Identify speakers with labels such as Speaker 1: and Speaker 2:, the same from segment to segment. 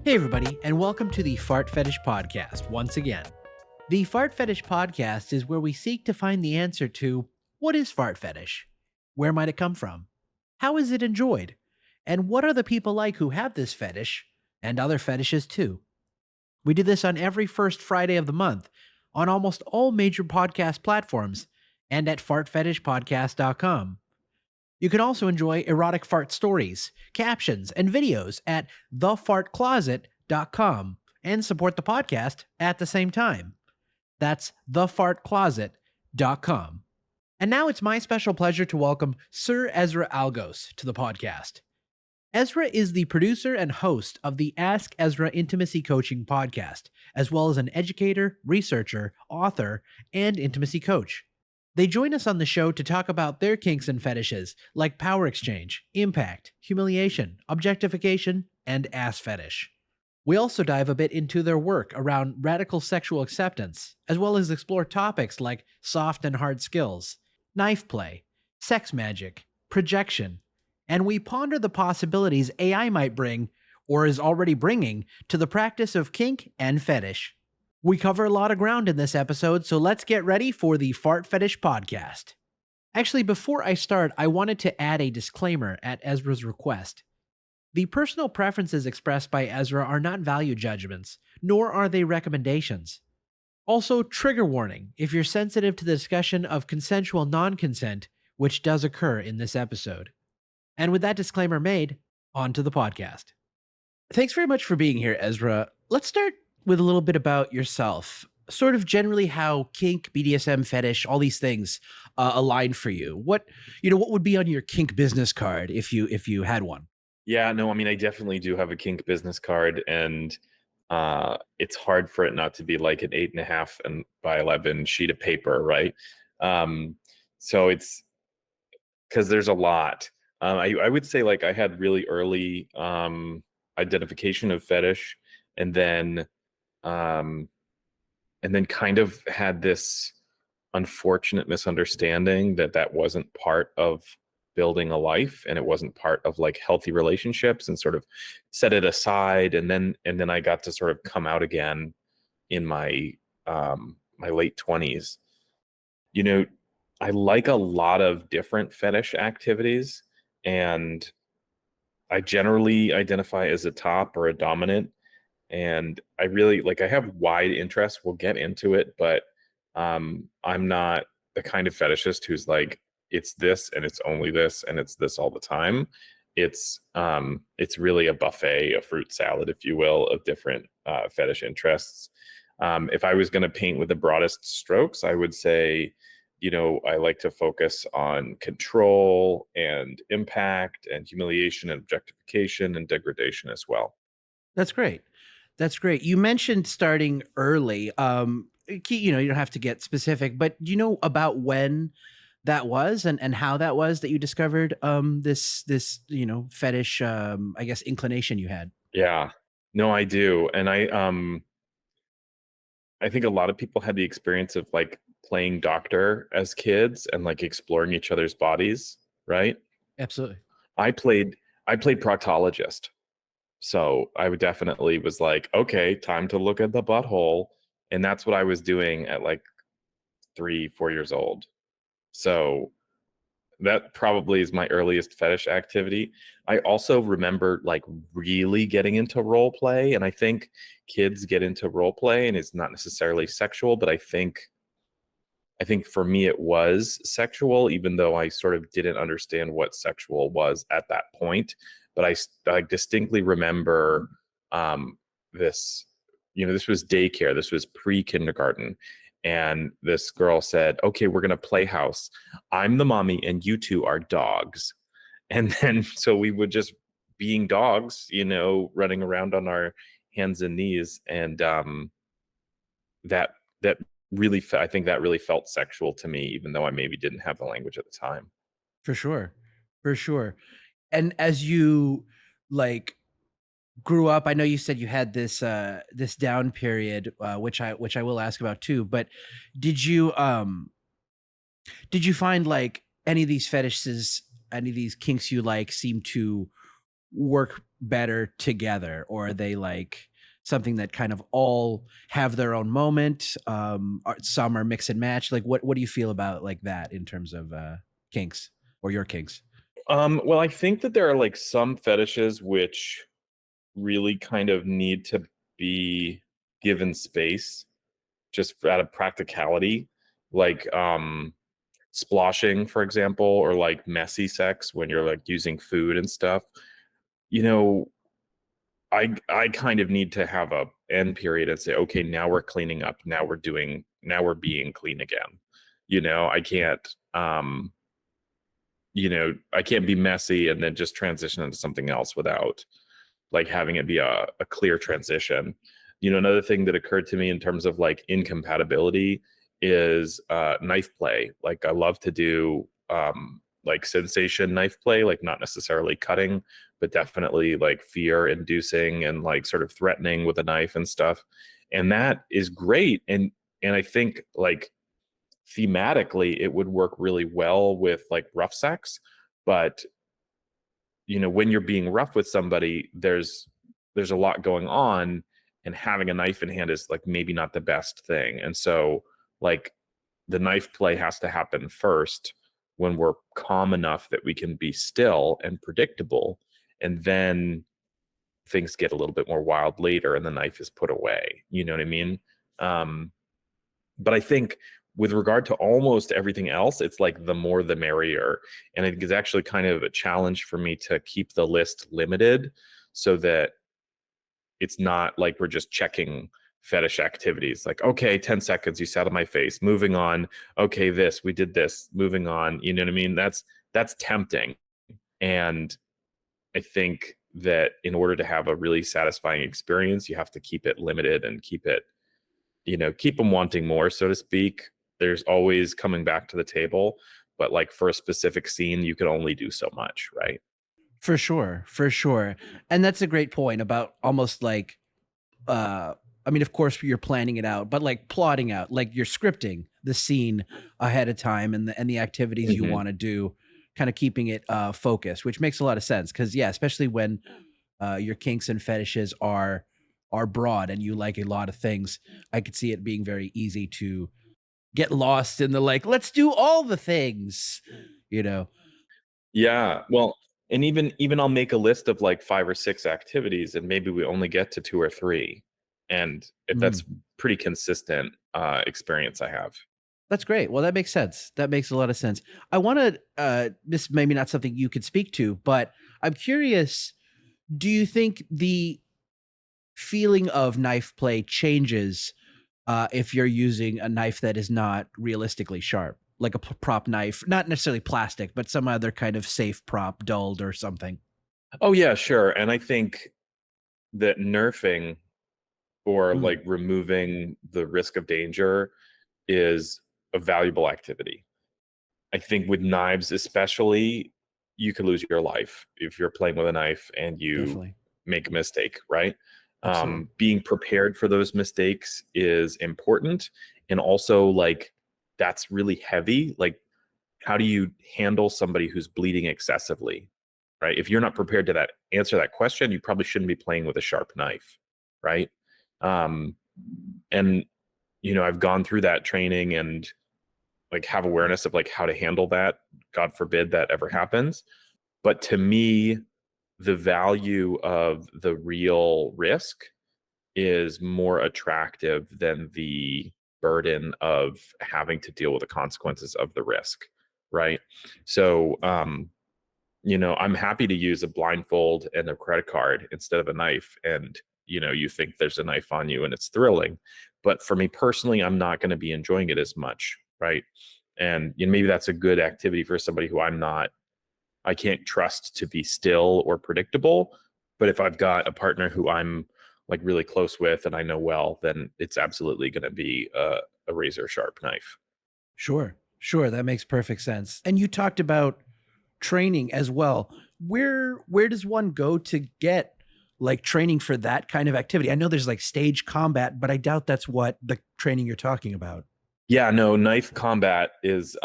Speaker 1: Hey, everybody, and welcome to the Fart Fetish Podcast once again. The Fart Fetish Podcast is where we seek to find the answer to what is fart fetish? Where might it come from? How is it enjoyed? And what are the people like who have this fetish and other fetishes too? We do this on every first Friday of the month on almost all major podcast platforms and at fartfetishpodcast.com. You can also enjoy erotic fart stories, captions, and videos at thefartcloset.com and support the podcast at the same time. That's thefartcloset.com. And now it's my special pleasure to welcome Sir Ezra Algos to the podcast. Ezra is the producer and host of the Ask Ezra Intimacy Coaching podcast, as well as an educator, researcher, author, and intimacy coach. They join us on the show to talk about their kinks and fetishes, like power exchange, impact, humiliation, objectification, and ass fetish. We also dive a bit into their work around radical sexual acceptance, as well as explore topics like soft and hard skills, knife play, sex magic, projection, and we ponder the possibilities AI might bring, or is already bringing, to the practice of kink and fetish. We cover a lot of ground in this episode, so let's get ready for the Fart Fetish Podcast. Actually, before I start, I wanted to add a disclaimer at Ezra's request. The personal preferences expressed by Ezra are not value judgments, nor are they recommendations. Also, trigger warning if you're sensitive to the discussion of consensual non-consent, which does occur in this episode. And with that disclaimer made, on to the podcast. Thanks very much for being here, Ezra. Let's start with a little bit about yourself. Sort of generally how kink, BDSM, fetish, all these things align for you. What would be on your kink business card if you had one?
Speaker 2: Yeah, no, I mean, I definitely do have a kink business card, and it's hard for it not to be like an 8.5 and by 11 sheet of paper, right? So it's because there's a lot. I would say like I had really early identification of fetish, and then um, kind of had this unfortunate misunderstanding that wasn't part of building a life, and it wasn't part of like healthy relationships, and sort of set it aside, and then I got to sort of come out again in my my late 20s. You know, I like a lot of different fetish activities, and I generally identify as a top or a dominant, and I really like I have wide interests. We'll get into it, but I'm not the kind of fetishist who's like it's this and it's only this and it's this all the time. It's really a buffet, a fruit salad, if you will, of different fetish interests. If I was going to paint with the broadest strokes, I would say, I like to focus on control and impact and humiliation and objectification and degradation as well.
Speaker 1: That's great. That's great. You mentioned starting early. You don't have to get specific, but do you know about when that was and how that was that you discovered this fetish I guess inclination you had?
Speaker 2: Yeah, no, I do. And I think a lot of people had the experience of like playing doctor as kids and like exploring each other's bodies, right?
Speaker 1: Absolutely.
Speaker 2: I played I played proctologist. So I would definitely was like, okay, time to look at the butthole. And that's what I was doing at like 3, 4 years old. So that probably is my earliest fetish activity. I also remember like really getting into role play. And I think kids get into role play and it's not necessarily sexual, but I think for me it was sexual, even though I sort of didn't understand what sexual was at that point. But I distinctly remember this, this was daycare, this was pre-kindergarten. And this girl said, okay, we're going to play house. I'm the mommy and you two are dogs. And then so we would just being dogs, running around on our hands and knees. And that that I think that really felt sexual to me, even though I maybe didn't have the language at the time.
Speaker 1: For sure. For sure. And as you like grew up, I know you said you had this down period, which I will ask about too, but did you did you find like any of these fetishes, any of these kinks you like seem to work better together, or are they like something that kind of all have their own moment? Some are mix and match. Like, what do you feel about like that in terms of kinks or your kinks?
Speaker 2: Well, I think that there are like some fetishes which really kind of need to be given space just out of practicality, like sploshing, for example, or like messy sex when you're like using food and stuff. You know, I kind of need to have a end period and say, okay, now we're cleaning up. Now we're being clean again. I can't I can't be messy and then just transition into something else without like having it be a clear transition. Another thing that occurred to me in terms of like incompatibility is knife play. Like I love to do like sensation knife play, like not necessarily cutting, but definitely like fear inducing and like sort of threatening with a knife and stuff. And that is great. And I think like thematically it would work really well with like rough sex, but when you're being rough with somebody, there's a lot going on, and having a knife in hand is like maybe not the best thing. And so like the knife play has to happen first when we're calm enough that we can be still and predictable, and then things get a little bit more wild later and the knife is put away. You know what I mean? um but I think with regard to almost everything else, it's like the more the merrier. And it is actually kind of a challenge for me to keep the list limited so that it's not like we're just checking fetish activities. Like, okay, 10 seconds, you sat on my face, moving on. Okay, we did this, moving on. You know what I mean? That's tempting. And I think that in order to have a really satisfying experience, you have to keep it limited and keep them wanting more, so to speak. There's always coming back to the table, but like for a specific scene, you can only do so much, right?
Speaker 1: For sure, for sure. And that's a great point about almost like uh I mean, of course you're planning it out, but like plotting out, like you're scripting the scene ahead of time, and the activities you
Speaker 2: Hmm.
Speaker 1: want to do, kind of keeping it focused, which makes a lot of sense because yeah, especially when your kinks and fetishes are broad and you like a lot of things, I could see it being very easy to get lost in the like, let's do all the things, you know.
Speaker 2: Yeah. Well, and even I'll make a list of like 5 or 6 activities, and maybe we only get to 2 or 3. And if
Speaker 1: Mm.
Speaker 2: that's pretty consistent experience I have.
Speaker 1: That's great. Well, that makes sense. That makes a lot of sense. I want to, this may be not something you could speak to, but I'm curious. Do you think the feeling of knife play changes if you're using a knife that is not realistically sharp, like a prop knife, not necessarily plastic, but some other kind of safe prop, dulled or something?
Speaker 2: Oh yeah, sure. And I think that nerfing, or
Speaker 1: Mm,
Speaker 2: like removing the risk of danger, is a valuable activity. I think with knives, especially, you could lose your life if you're playing with a knife and you
Speaker 1: definitely.
Speaker 2: make a mistake, right?
Speaker 1: Absolutely.
Speaker 2: Being prepared for those mistakes is important. And also, like, that's really heavy. Like, how do you handle somebody who's bleeding excessively, right? If you're not prepared to answer that question, you probably shouldn't be playing with a sharp knife, right? Um, and I've gone through that training and like have awareness of like how to handle that. God forbid that ever happens. But to me, the value of the real risk is more attractive than the burden of having to deal with the consequences of the risk, right? So I'm happy to use a blindfold and a credit card instead of a knife. And, you think there's a knife on you and it's thrilling. But for me personally, I'm not going to be enjoying it as much. Right. And maybe that's a good activity for somebody who I can't trust to be still or predictable. But if I've got a partner who I'm like really close with and I know well, then it's absolutely going to be a razor sharp knife.
Speaker 1: Sure. Sure. That makes perfect sense. And you talked about training as well. Where does one go to get like training for that kind of activity? I know there's like stage combat, but I doubt that's what the training you're talking about.
Speaker 2: Yeah, no, knife combat is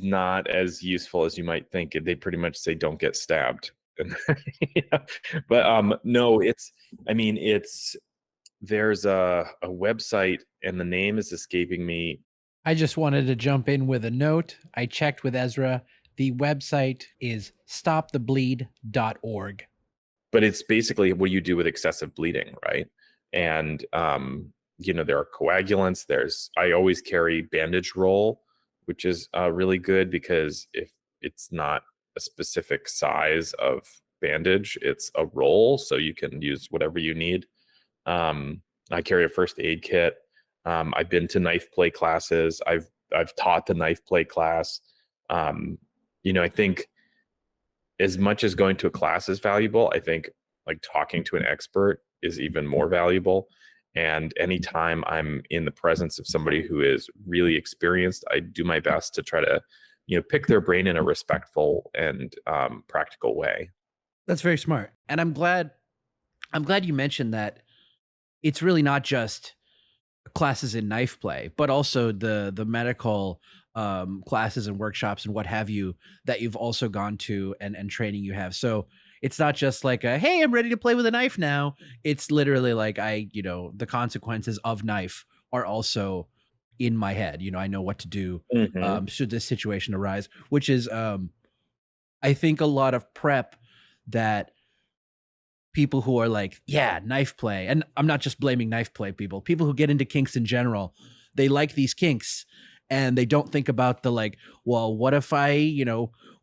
Speaker 2: not as useful as you might think. They pretty much say don't get stabbed. And yeah. But no, I mean, there's a website and the name is escaping me.
Speaker 1: I just wanted to jump in with a note. I checked with Ezra. The website is stopthebleed.org.
Speaker 2: But it's basically what you do with excessive bleeding, right? And there are coagulants. I always carry bandage roll, which is really good because if it's not a specific size of bandage, it's a roll, so you can use whatever you need. I carry a first aid kit. I've been to knife play classes. I've taught the knife play class. I think as much as going to a class is valuable, I think like talking to an expert is even more valuable. And anytime I'm in the presence of somebody who is really experienced, I do my best to try to, pick their brain in a respectful and practical way.
Speaker 1: That's very smart. And I'm glad you mentioned that it's really not just classes in knife play, but also the medical classes and workshops and what have you that you've also gone to and training you have. So it's not just like a, hey, I'm ready to play with a knife now. It's literally like the consequences of knife are also in my head. I know what to do
Speaker 2: Mm-hmm.
Speaker 1: should this situation arise, which is I think a lot of prep that people who are like, yeah, knife play. And I'm not just blaming knife play people who get into kinks in general, they like these kinks and they don't think about the like, well, what if I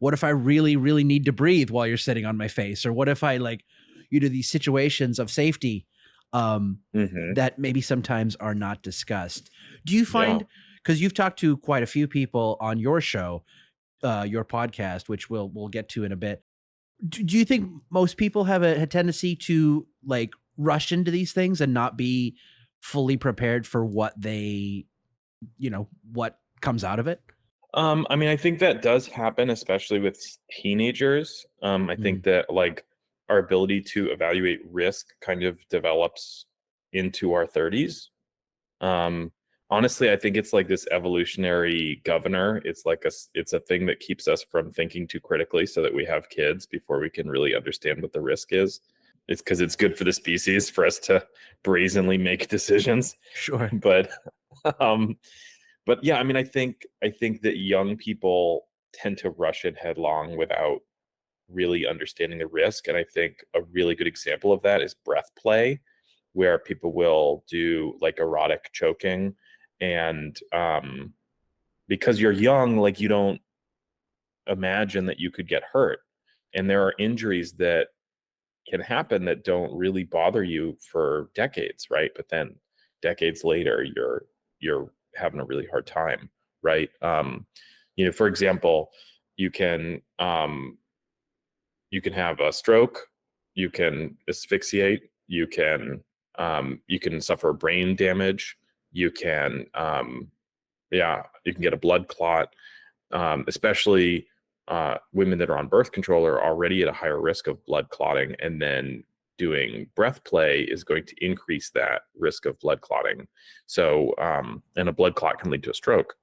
Speaker 1: really, really need to breathe while you're sitting on my face? Or what if I like, these situations of safety
Speaker 2: Mm-hmm.
Speaker 1: that maybe sometimes are not discussed. Do you
Speaker 2: Yeah.
Speaker 1: find, because you've talked to quite a few people on your show, your podcast, which we'll get to in a bit, do you think most people have a tendency to like rush into these things and not be fully prepared for what what comes out of it?
Speaker 2: I mean, I think that does happen, especially with teenagers. I
Speaker 1: Mm.
Speaker 2: think that like our ability to evaluate risk kind of develops into our 30s. Um, Honestly, I think it's like this evolutionary governor. It's a thing that keeps us from thinking too critically so that we have kids before we can really understand what the risk is. It's because it's good for the species for us to brazenly make decisions.
Speaker 1: Sure.
Speaker 2: But um, but yeah, I mean, I think that young people tend to rush in headlong without really understanding the risk. And I think a really good example of that is breath play, where people will do like erotic choking. And because you're young, like you don't imagine that you could get hurt. And there are injuries that can happen that don't really bother you for decades, right? But then decades later, you're having a really hard time, right? For example, you can um, you can have a stroke, you can asphyxiate, you can suffer brain damage, you can yeah, you can get a blood clot, especially women that are on birth control are already at a higher risk of blood clotting, and then doing breath play is going to increase that risk of blood clotting. So, and a blood clot can lead to a stroke.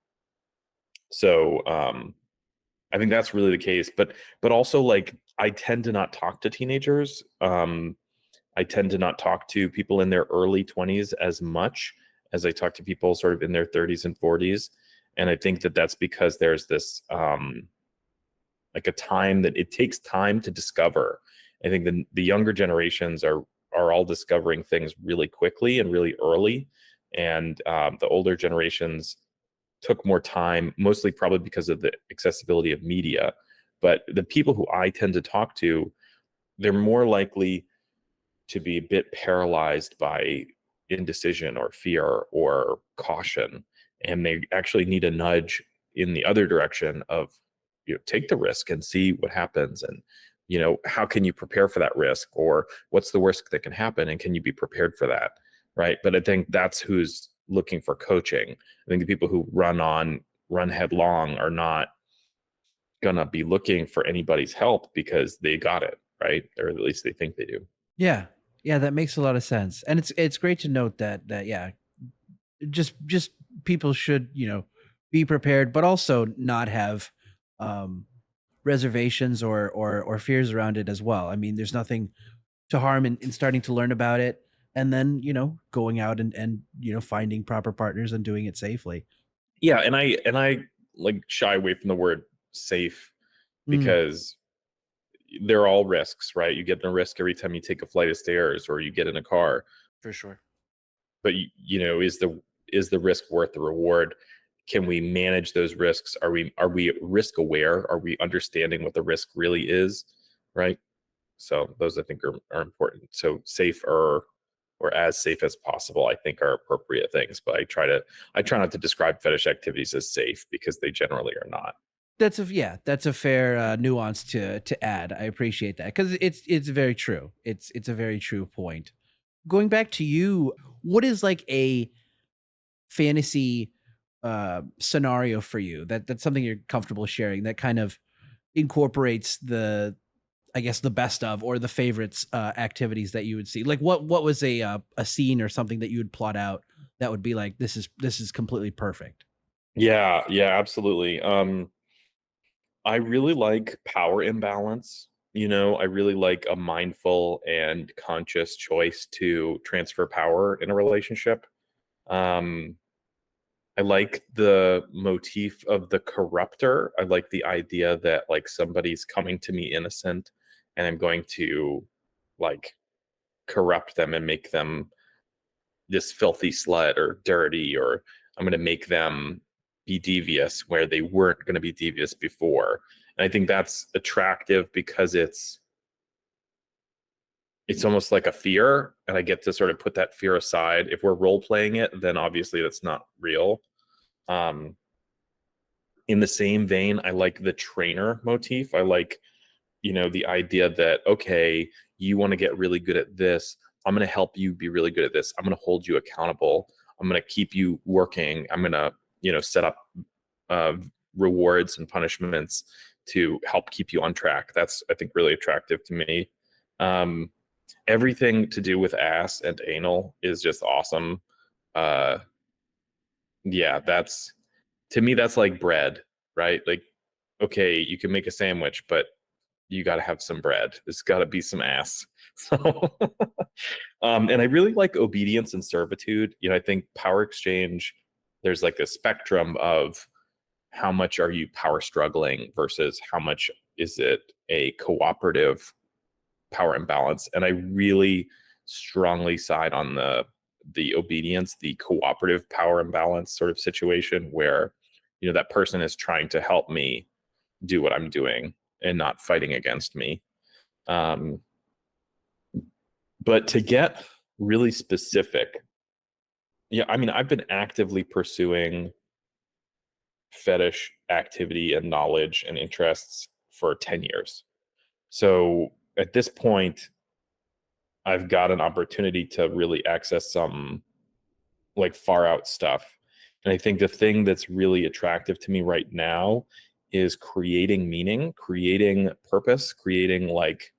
Speaker 2: So, I think that's really the case. But also, like, I tend to not talk to teenagers. I tend to not talk to people in their early 20s as much as I talk to people sort of in their 30s and 40s. And I think that that's because there's this like a time that it takes time to discover. I think the younger generations are all discovering things really quickly and really early, and the older generations took more time, mostly probably because of the accessibility of media. But the people who I tend to talk to, they're more likely to be a bit paralyzed by indecision or fear or caution, and they actually need a nudge in the other direction of, take the risk and see what happens, and how can you prepare for that risk, or what's the worst that can happen and can you be prepared for that, right? But I think that's who's looking for coaching. I think the people who run headlong are not gonna be looking for anybody's help because they got it, right? Or at least they think they do.
Speaker 1: Yeah. Yeah, that makes a lot of sense. And it's great to note that yeah, just people should, be prepared, but also not have um reservations or fears around it as well. I mean, there's nothing to harm in starting to learn about it, and then going out and finding proper partners and doing it safely.
Speaker 2: Yeah, and I like shy away from the word safe
Speaker 1: Mm,
Speaker 2: because they're all risks, right? You get in a risk every time you take a flight of stairs or you get in a car.
Speaker 1: for sure.
Speaker 2: But is the risk worth the reward? Can we manage those risks? Are we risk aware? Are we understanding what the risk really is? Right. So those I think are important. So safe or as safe as possible, I think are appropriate things. But I try not to describe fetish activities as safe because they generally are not.
Speaker 1: That's a fair nuance to add. I appreciate that because it's very true. It's a very true point. Going back to you, what is like a fantasy scenario for you that's something you're comfortable sharing that kind of incorporates the, I guess, the best of or the favorites activities that you would see? Like what was a scene or something that you would plot out that would be like this is completely perfect?
Speaker 2: Yeah, yeah, absolutely. I really like power imbalance. I really like a mindful and conscious choice to transfer power in a relationship. Um, I like the motif of the corruptor. I like the idea that like somebody's coming to me innocent and I'm going to like corrupt them and make them this filthy slut or dirty, or I'm going to make them be devious where they weren't going to be devious before. And I think that's attractive because it's almost like a fear, and I get to sort of put that fear aside. If we're role playing it, then obviously that's not real. Um, in the same vein, I like the trainer motif. I like, the idea that, okay, you want to get really good at this. I'm going to help you be really good at this. I'm going to hold you accountable. I'm going to keep you working. I'm going to, set up uh, rewards and punishments to help keep you on track. That's, I think, really attractive to me. Um, Everything to do with ass and anal is just awesome. Uh, yeah, that's to me, that's like bread, right? Like, okay, you can make a sandwich, but you got to have some bread. There's got to be some ass. So, and I really like obedience and servitude. I think power exchange, there's like a spectrum of how much are you power struggling versus how much is it a cooperative power imbalance. And I really strongly side on the obedience, the cooperative power imbalance sort of situation where, that person is trying to help me do what I'm doing and not fighting against me. Um, but to get really specific, yeah, I mean, I've been actively pursuing fetish activity and knowledge and interests for 10 years. So at this point, I've got an opportunity to really access some like far out stuff. And I think the thing that's really attractive to me right now is creating meaning, creating purpose, creating like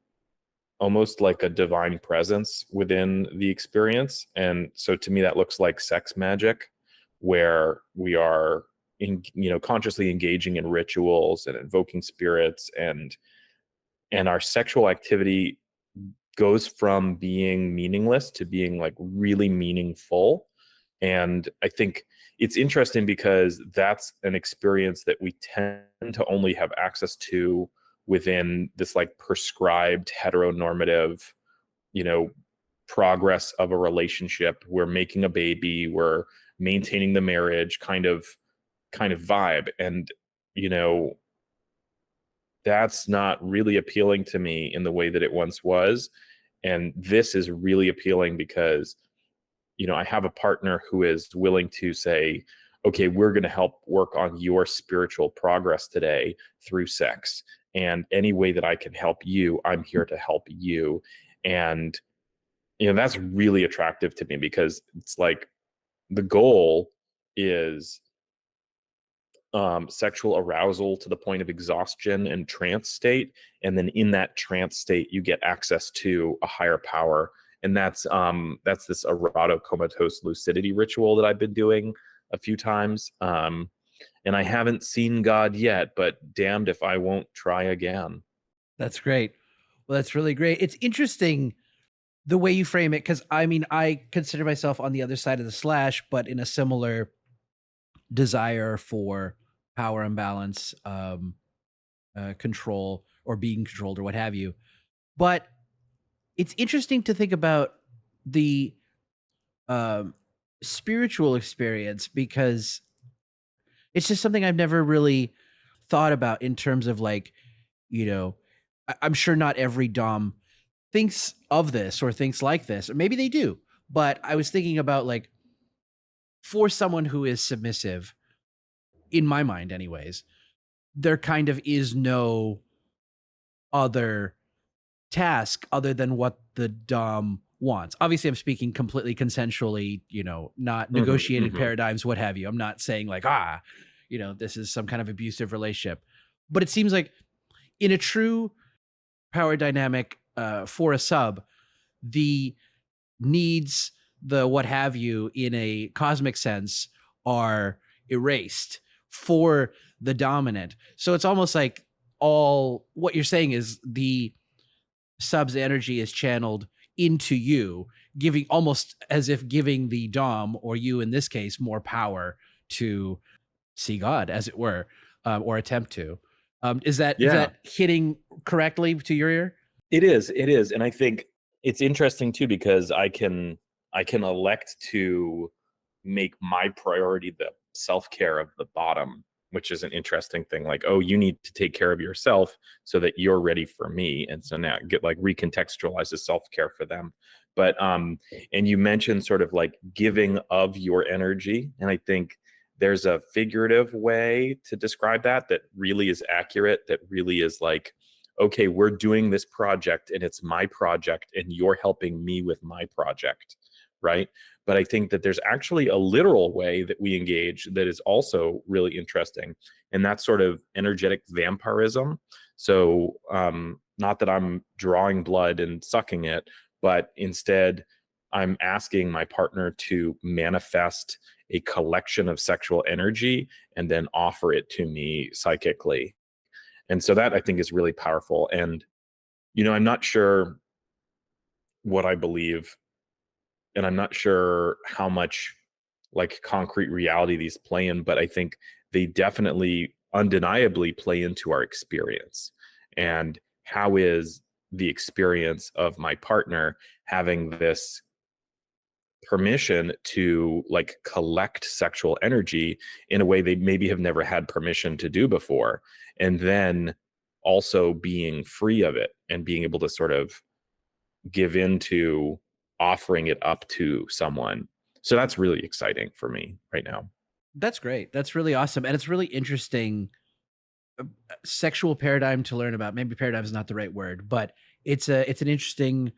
Speaker 2: almost like a divine presence within the experience. And so to me, that looks like sex magic, where we are consciously engaging in rituals and invoking spirits, and our sexual activity goes from being meaningless to being like really meaningful. And I think it's interesting because that's an experience that we tend to only have access to within this like prescribed heteronormative, you know, progress of a relationship. We're making a baby, we're maintaining the marriage kind of vibe. And, you know, that's not really appealing to me in the way that it once was. And this is really appealing because, I have a partner who is willing to say, okay, we're going to help work on your spiritual progress today through sex. And any way that I can help you, I'm here to help you. And, that's really attractive to me because it's like the goal is sexual arousal to the point of exhaustion and trance state, and then in that trance state you get access to a higher power, and that's this eroto comatose lucidity ritual that I've been doing a few times. And I haven't seen God yet, but damned if I won't try again.
Speaker 1: That's great. Well, that's really great. It's interesting the way you frame it, because I mean, I consider myself on the other side of the slash, but in a similar desire for power imbalance, control, or being controlled, or what have you. But it's interesting to think about the um, spiritual experience, because it's just something I've never really thought about in terms of, like, you know, I'm sure not every Dom thinks of this or thinks like this, or maybe they do. But I was thinking about, like, for someone who is submissive, in my mind, anyways, there kind of is no other task other than what the Dom wants. Obviously, I'm speaking completely consensually, not
Speaker 2: Hmm.
Speaker 1: negotiated
Speaker 2: Hmm.
Speaker 1: paradigms, what have you. I'm not saying like, this is some kind of abusive relationship. But it seems like in a true power dynamic, for a sub, the needs, the what have you, in a cosmic sense, are erased for the dominant. So it's almost like all what you're saying is the sub's energy is channeled into you, giving, almost as if giving the Dom, or you in this case, more power to see God, as it were, or attempt to. Is
Speaker 2: Yeah.
Speaker 1: that hitting correctly to your ear?
Speaker 2: It is. It is. And I think it's interesting too because I can elect to make my priority the self-care of the bottom, which is an interesting thing. Like, oh, you need to take care of yourself so that you're ready for me. And so now get like recontextualize the self-care for them. But and you mentioned sort of like giving of your energy. And I think there's a figurative way to describe that really is accurate, that really is like, okay, we're doing this project and it's my project and you're helping me with my project, right? But I think that there's actually a literal way that we engage that is also really interesting, and that's sort of energetic vampirism. So, not that I'm drawing blood and sucking it, but instead, I'm asking my partner to manifest a collection of sexual energy and then offer it to me psychically. And so that I think is really powerful. And, I'm not sure what I believe, and I'm not sure how much like concrete reality these play in, but I think they definitely undeniably play into our experience. And how is the experience of my partner having this permission to like collect sexual energy in a way they maybe have never had permission to do before, and then also being free of it and being able to sort of give into offering it up to someone. So that's really exciting for me right now.
Speaker 1: That's great. That's really awesome. And it's really interesting sexual paradigm to learn about. Maybe paradigm is not the right word, but it's an interesting,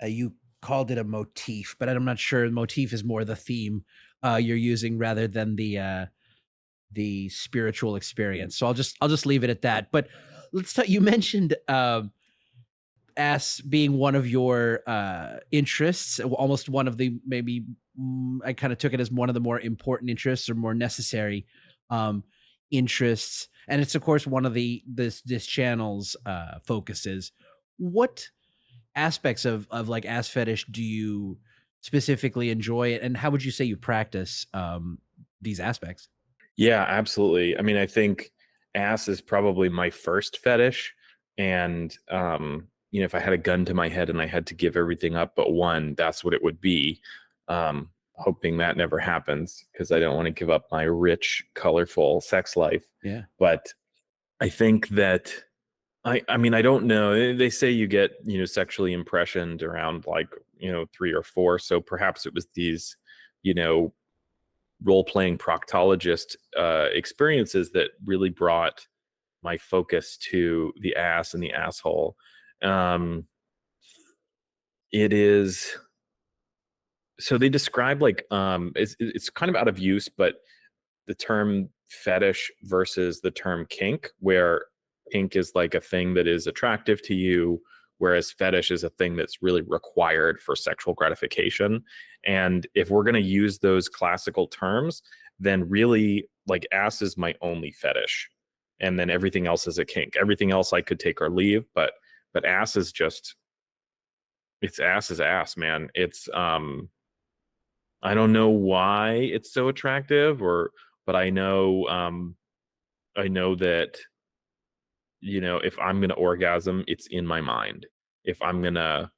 Speaker 1: you called it a motif, but I'm not sure. The motif is more the theme you're using rather than the spiritual experience. So I'll just leave it at that. But let's talk. You mentioned as being one of your interests, almost one of the, maybe, I kind of took it as one of the more important interests or more necessary um, interests, and it's of course one of this channel's focuses. What aspects of like ass fetish do you specifically enjoy, and how would you say you practice these aspects?
Speaker 2: Yeah, absolutely. I mean, I think ass is probably my first fetish. And, if I had a gun to my head and I had to give everything up but one, that's what it would be. Hoping that never happens because I don't want to give up my rich, colorful sex life.
Speaker 1: Yeah.
Speaker 2: But I think that I mean, I don't know. They say you get, sexually impressioned around like, 3 or 4. So perhaps it was these, you know, role playing proctologist experiences that really brought my focus to the ass and the asshole. Um, it is so they describe like it's kind of out of use, but the term fetish versus the term kink, where kink is like a thing that is attractive to you, whereas fetish is a thing that's really required for sexual gratification. And if we're going to use those classical terms, then really like ass is my only fetish, and then everything else is a kink. Everything else I could take or leave, but ass is just, it's ass is ass, man. It's I don't know why it's so attractive, or but I know that, you know, if I'm gonna orgasm, it's in my mind. If I'm gonna,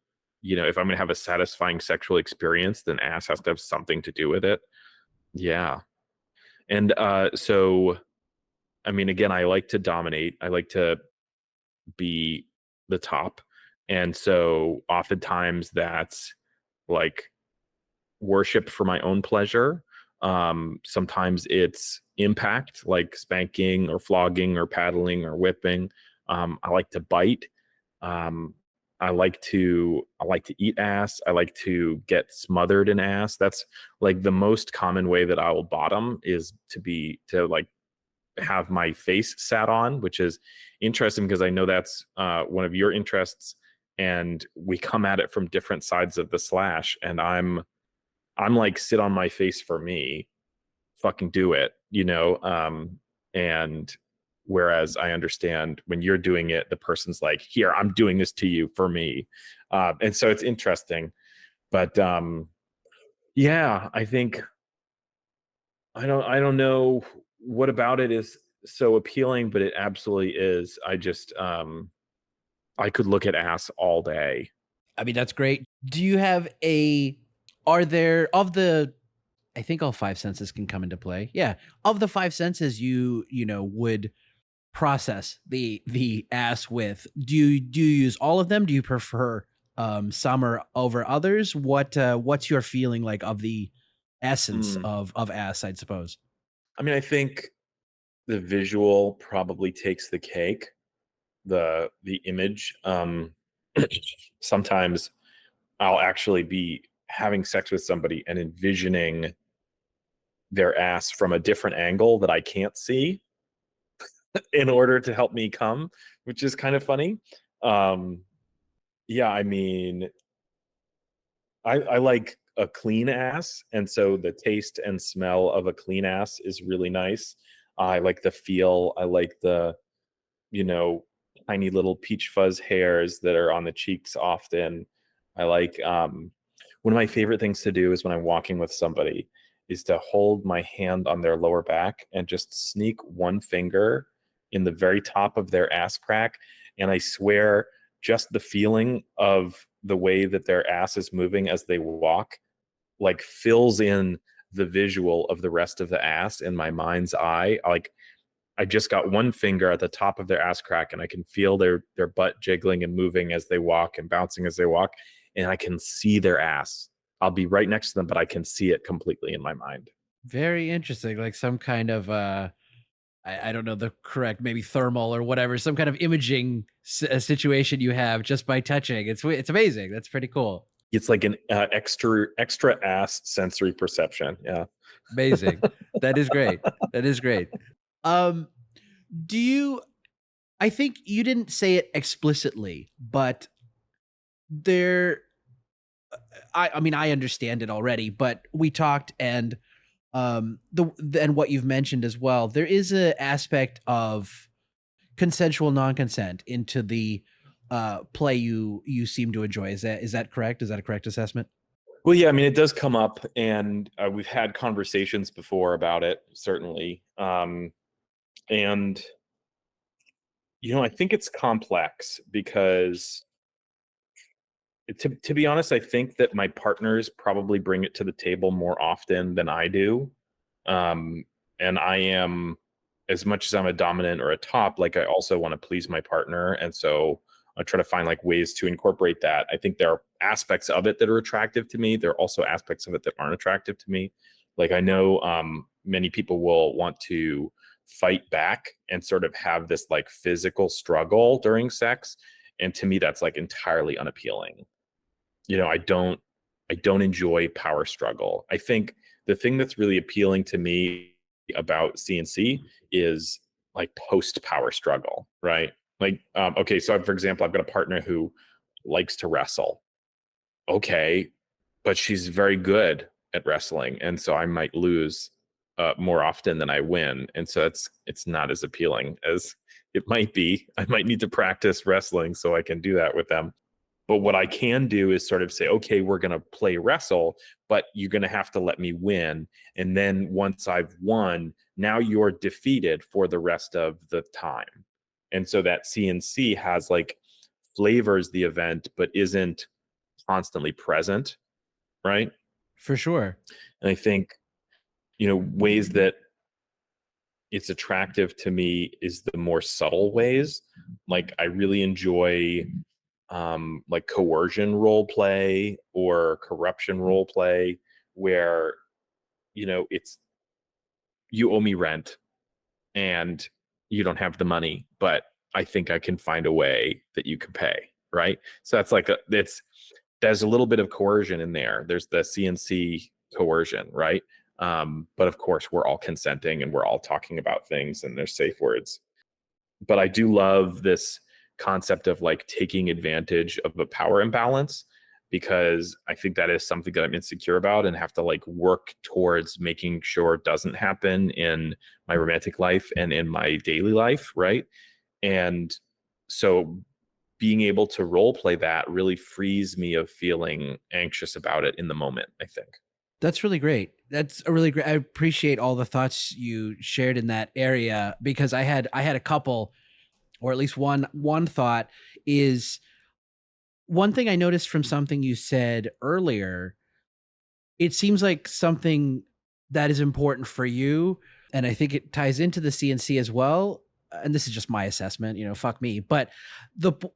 Speaker 2: you know, if I'm gonna have a satisfying sexual experience, then ass has to have something to do with it. Yeah. And so I mean, again, I like to dominate. I like to be the top. And so oftentimes that's like worship for my own pleasure. Sometimes it's impact, like spanking or flogging or paddling or whipping. I like to bite. Um, I like to eat ass. I like to get smothered in ass. That's like the most common way that I will bottom, is to like have my face sat on, which is interesting because I know that's one of your interests, and we come at it from different sides of the slash. And I'm like, sit on my face for me, fucking do it, you know. And whereas I understand when you're doing it, the person's like, here, I'm doing this to you for me. And so it's interesting. But yeah, I think I don't know what about it is so appealing, but it absolutely is. I just I could look at ass all day.
Speaker 1: I mean, that's great. Do you have a are there of the I think all five senses can come into play. Yeah. Of the five senses you know, would process the ass with, do you use all of them? Do you prefer some or over others? What's your feeling like of the essence
Speaker 2: Mm.
Speaker 1: of ass, I'd suppose?
Speaker 2: I mean, I think the visual probably takes the cake, the image. Sometimes I'll actually be having sex with somebody and envisioning their ass from a different angle that I can't see in order to help me come, which is kind of funny. Um, yeah, I mean, I like a clean ass, and so the taste and smell of a clean ass is really nice. I like the feel. I like the, you know, tiny little peach fuzz hairs that are on the cheeks often. I like one of my favorite things to do is when I'm walking with somebody is to hold my hand on their lower back and just sneak one finger in the very top of their ass crack. And I swear, just the feeling of the way that their ass is moving as they walk like fills in the visual of the rest of the ass in my mind's eye. Like I just got one finger at the top of their ass crack, and I can feel their butt jiggling and moving as they walk and bouncing as they walk, and I can see their ass. I'll be right next to them, but I can see it completely in my mind.
Speaker 1: Very interesting. Like some kind of I don't know the correct, maybe thermal or whatever, some kind of imaging situation you have just by touching. It's amazing. That's pretty cool.
Speaker 2: It's like an extra ass sensory perception. Yeah.
Speaker 1: Amazing. That is great. That is great. Um, do you I think you didn't say it explicitly, but there I mean I understand it already, but we talked and and what you've mentioned as well, there is a aspect of consensual non-consent into the play you seem to enjoy. Is that correct? Is that a correct assessment?
Speaker 2: Well, yeah, I mean, it does come up, and we've had conversations before about it, certainly. And you know, I think it's complex because, to be honest, I think that my partners probably bring it to the table more often than I do. Um, and I am, as much as I'm a dominant or a top, like I also want to please my partner, and so I try to find like ways to incorporate that. I think there are aspects of it that are attractive to me. There are also aspects of it that aren't attractive to me. Like I know many people will want to fight back and sort of have this like physical struggle during sex, and to me that's like entirely unappealing. You know, I don't enjoy power struggle. I think the thing that's really appealing to me about CNC is like post power struggle, right? Like okay, so for example, I've got a partner who likes to wrestle. Okay, but she's very good at wrestling, and so I might lose more often than I win, and so it's not as appealing as it might be. I might need to practice wrestling so I can do that with them. But what I can do is sort of say, okay, we're going to play wrestle, but you're going to have to let me win. And then once I've won, now you're defeated for the rest of the time. And so that CNC has like flavors the event, but isn't constantly present. Right.
Speaker 1: For sure.
Speaker 2: And I think, ways that it's attractive to me is the more subtle ways. Like I really enjoy like coercion role play or corruption role play where it's you owe me rent and you don't have the money, but I think I can find a way that you can pay, right? So that's like there's a little bit of coercion in there. There's the CNC coercion, right? But of course we're all consenting and we're all talking about things and there's safe words. But I do love this concept of like taking advantage of a power imbalance because I think that is something that I'm insecure about and have to like work towards making sure it doesn't happen in my romantic life and in my daily life, right? And so being able to role play that really frees me of feeling anxious about it in the moment, I think.
Speaker 1: That's really great. That's a really great. I appreciate all the thoughts you shared in that area because I had a couple, or at least one thought is one thing I noticed from something you said earlier. It seems like something that is important for you, and I think it ties into the CNC as well. And this is just my assessment, fuck me. But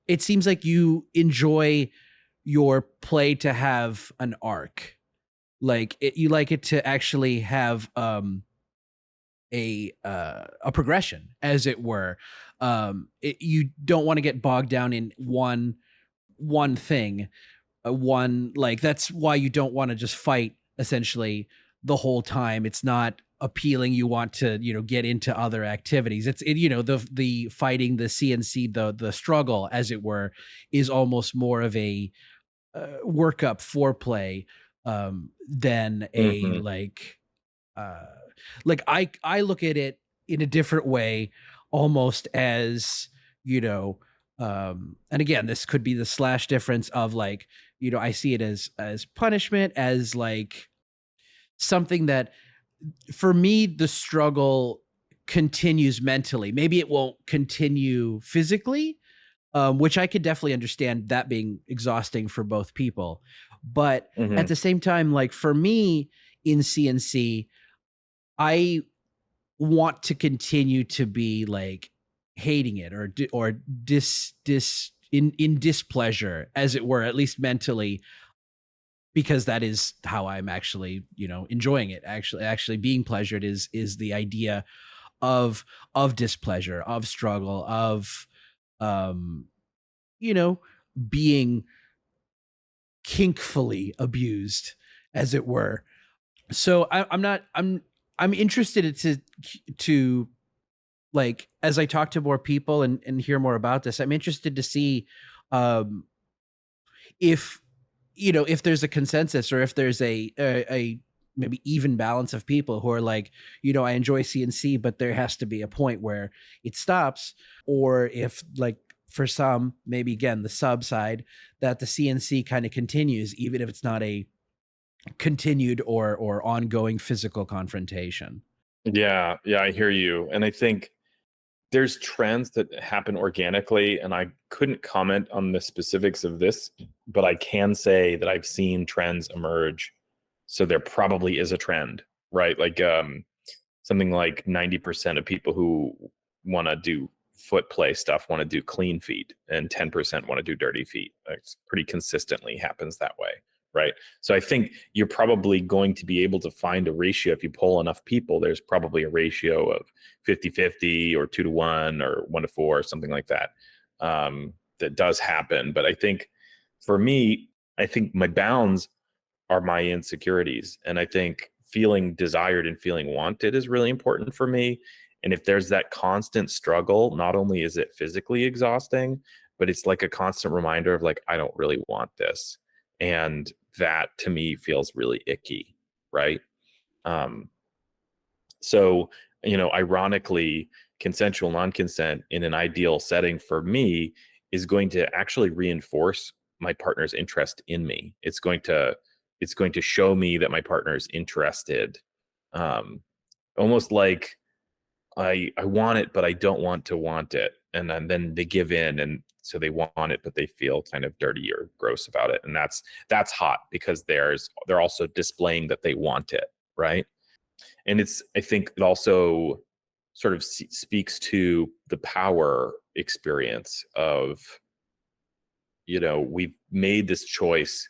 Speaker 1: it seems like you enjoy your play to have an arc. Like you like it to actually have a progression, as it were. You don't want to get bogged down in one thing, one like that's why you don't want to just fight essentially the whole time. It's not appealing. You want to get into other activities. The fighting, the CNC, the struggle, as it were, is almost more of a workup foreplay than a
Speaker 2: Hmm.
Speaker 1: uh like I look at it in a different way, almost as and again, this could be the slash difference of like, I see it as punishment, as like something that for me the struggle continues mentally. Maybe it won't continue physically, which I could definitely understand that being exhausting for both people. But at
Speaker 2: Hmm.
Speaker 1: the same time, like for me in CNC, I want to continue to be like hating it or dis in displeasure, as it were, at least mentally, because that is how I'm actually, enjoying it. Actually being pleasured is the idea of displeasure, of struggle, of um, you know, being kinkfully abused, as it were. So I'm not I'm interested to like, as I talk to more people and hear more about this, I'm interested to see um if if there's a consensus, or if there's a maybe even balance of people who are like, I enjoy CNC, but there has to be a point where it stops. Or if, like, for some, maybe again the sub side, that the CNC kind of continues even if it's not a continued or ongoing physical confrontation.
Speaker 2: Yeah, I hear you. And I think there's trends that happen organically, and I couldn't comment on the specifics of this, but I can say that I've seen trends emerge. So there probably is a trend, right? Like something like 90% of people who want to do foot play stuff want to do clean feet, and 10% want to do dirty feet. It's pretty consistently happens that way, right? So I think you're probably going to be able to find a ratio. If you poll enough people, there's probably a ratio of 50-50 or 2-1 or 1-4 or something like that. That does happen. But I think for me, I think my bounds are my insecurities. And I think feeling desired and feeling wanted is really important for me. And if there's that constant struggle, not only is it physically exhausting, but it's like a constant reminder of like, I don't really want this. And that to me feels really icky. Right. Um, So, ironically, consensual non-consent in an ideal setting for me is going to actually reinforce my partner's interest in me. It's going to show me that my partner is interested. Um, Almost like I want it, but I don't want to want it. And then they give in, and so they want it, but they feel kind of dirty or gross about it. And that's hot because they're also displaying that they want it, right? And I think it also sort of speaks to the power experience of, we've made this choice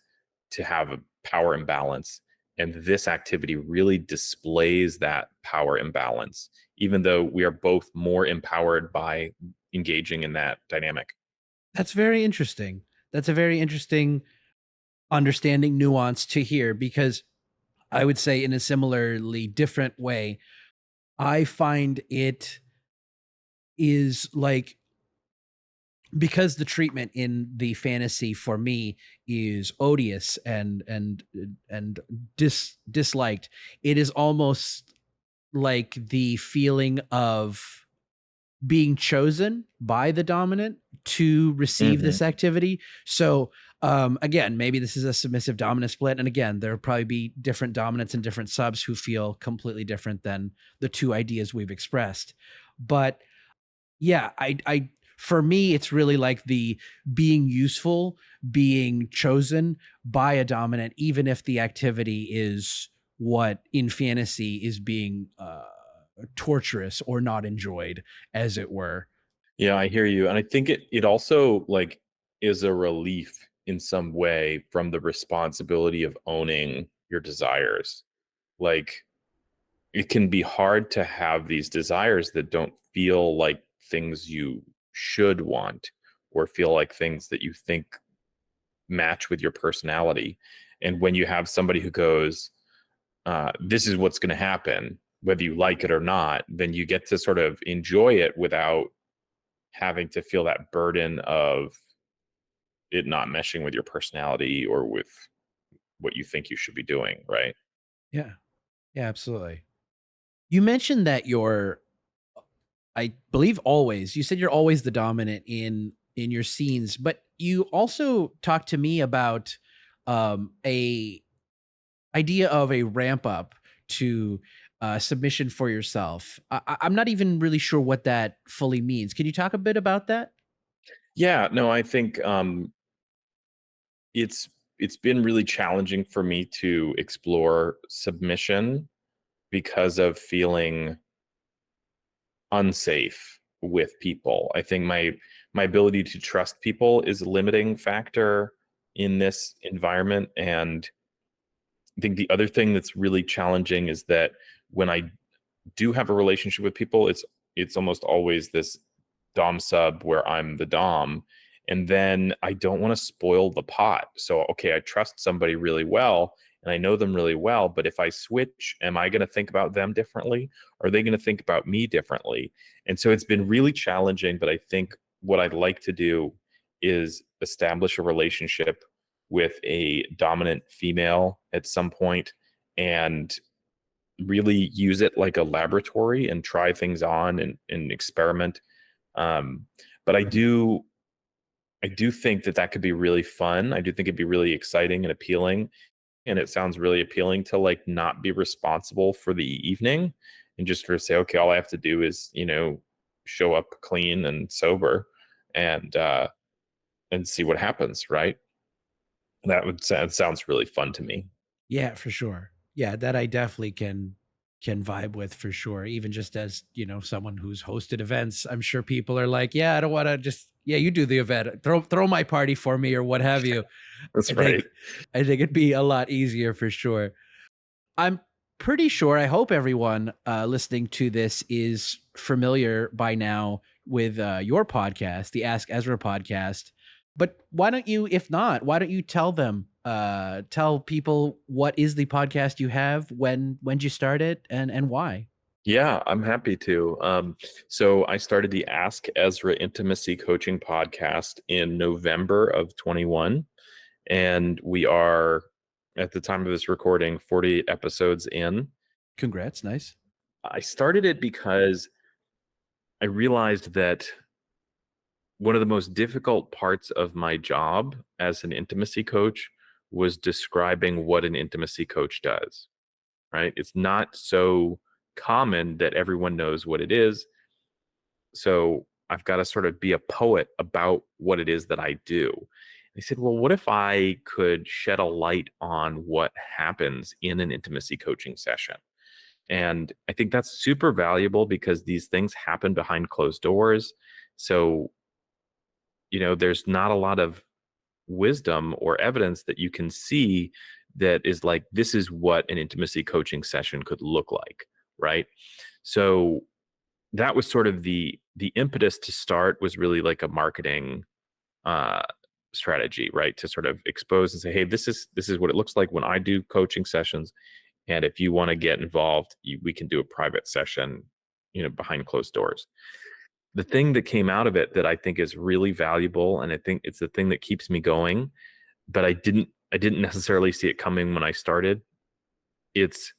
Speaker 2: to have a power imbalance, and this activity really displays that power imbalance, even though we are both more empowered by engaging in that dynamic.
Speaker 1: That's very interesting. That's a very interesting understanding nuance to hear, because I would say in a similarly different way, I find it is like, because the treatment in the fantasy for me is odious and disliked, it is almost like the feeling of being chosen by the dominant to receive
Speaker 2: Hmm.
Speaker 1: this activity. So again, maybe this is a submissive dominant split. And again, there'll probably be different dominants and different subs who feel completely different than the two ideas we've expressed. But yeah, for me, it's really like the being useful, being chosen by a dominant, even if the activity is what in fantasy is being torturous or not enjoyed, as it were.
Speaker 2: Yeah, I hear you. And I think it also like is a relief in some way from the responsibility of owning your desires. Like, it can be hard to have these desires that don't feel like things you should want, or feel like things that you think match with your personality. And when you have somebody who goes, this is what's going to happen, whether you like it or not, then you get to sort of enjoy it without having to feel that burden of it not meshing with your personality or with what you think you should be doing, right?
Speaker 1: Yeah. Yeah, absolutely. You mentioned that you're, I believe, always, you said you're always the dominant in your scenes, but you also talked to me about a idea of a ramp up to submission for yourself. I'm not even really sure what that fully means. Can you talk a bit about that?
Speaker 2: Yeah, no, I think it's it's been really challenging for me to explore submission because of feeling unsafe with people. I think my ability to trust people is a limiting factor in this environment. And I think the other thing that's really challenging is that when I do have a relationship with people, it's almost always this dom sub where I'm the dom, and then I don't want to spoil the pot. So okay, I trust somebody really well and I know them really well, but if I switch, am I going to think about them differently? Are they going to think about me differently? And so it's been really challenging, but I think what I'd like to do is establish a relationship with a dominant female at some point, and really use it like a laboratory and try things on and experiment. Um, but I do think that that could be really fun. I do think it'd be really exciting and appealing. And it sounds really appealing to like not be responsible for the evening and just sort of say, okay, all I have to do is, show up clean and sober, and and see what happens, right? That sounds really fun to me.
Speaker 1: Yeah, for sure. Yeah, that I definitely can vibe with for sure. Even just as, someone who's hosted events, I'm sure people are like, yeah, I don't want to just, yeah, you do the event. Throw my party for me or what have you.
Speaker 2: That's
Speaker 1: I
Speaker 2: right.
Speaker 1: think I think it'd be a lot easier for sure. I'm pretty sure, I hope everyone listening to this is familiar by now with your podcast, the Ask Ezra podcast. But why don't you, if not, why don't you tell people what is the podcast you have, when did you start it, and why?
Speaker 2: Yeah, I'm happy to. So I started the Ask Ezra Intimacy Coaching podcast in November of 21, and we are, at the time of this recording, 48 episodes in.
Speaker 1: Congrats, nice.
Speaker 2: I started it because I realized that one of the most difficult parts of my job as an intimacy coach was describing what an intimacy coach does, right? It's not so common that everyone knows what it is. So I've got to sort of be a poet about what it is that I do. I said, well, what if I could shed a light on what happens in an intimacy coaching session? And I think that's super valuable because these things happen behind closed doors. So, there's not a lot of wisdom or evidence that you can see that is like, this is what an intimacy coaching session could look like, right? So that was sort of the impetus to start, was really like a marketing uh strategy, right? To sort of expose and say, hey, this is what it looks like when I do coaching sessions. And if you want to get involved, we can do a private session, behind closed doors. The thing that came out of it that I think is really valuable, and I think it's the thing that keeps me going, but I didn't necessarily see it coming when I started. It's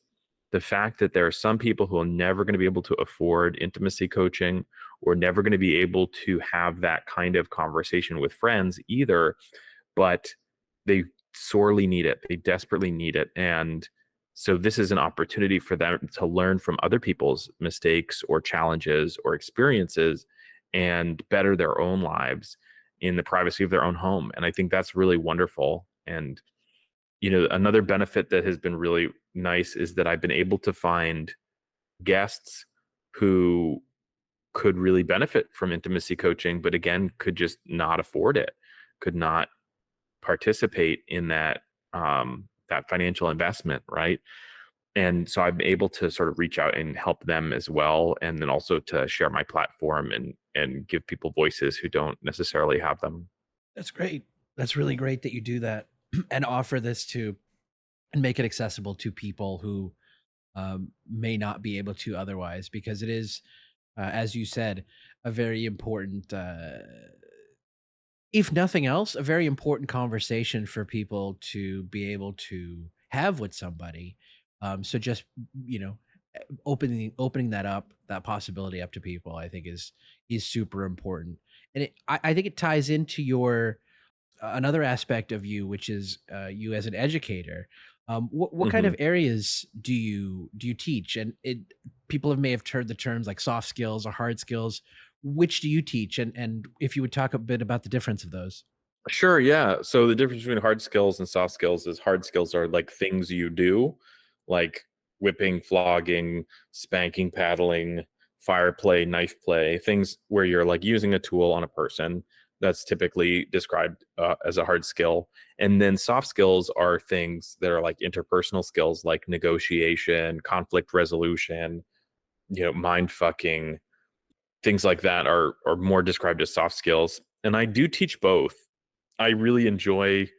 Speaker 2: the fact that there are some people who are never going to be able to afford intimacy coaching, or never going to be able to have that kind of conversation with friends either, but they sorely need it. They desperately need it. And so this is an opportunity for them to learn from other people's mistakes or challenges or experiences and better their own lives in the privacy of their own home. And I think that's really wonderful. And another benefit that has been really nice is that I've been able to find guests who could really benefit from intimacy coaching, but again, could just not afford it, could not participate in that financial investment, right? And so I'm able to sort of reach out and help them as well, and then also to share my platform and give people voices who don't necessarily have them.
Speaker 1: That's great. That's really great that you do that and offer this to and make it accessible to people who may not be able to otherwise, because it is, as you said, a very important, if nothing else, a very important conversation for people to be able to have with somebody. So just, you know, opening that up, that possibility up to people, I think is super important. And I think it ties into your another aspect of you, which is you as an educator. What kind
Speaker 2: Mhm.
Speaker 1: of areas do you teach? And people have may have heard the terms like soft skills or hard skills. Which do you teach? And if you would talk a bit about the difference of those.
Speaker 2: Sure, yeah. So the difference between hard skills and soft skills is hard skills are like things you do, like whipping, flogging, spanking, paddling, fire play, knife play, things where you're like using a tool on a person. That's typically described as a hard skill. And then soft skills are things that are like interpersonal skills, like negotiation, conflict resolution, mind fucking, things like that are more described as soft skills. And I do teach both. I really enjoy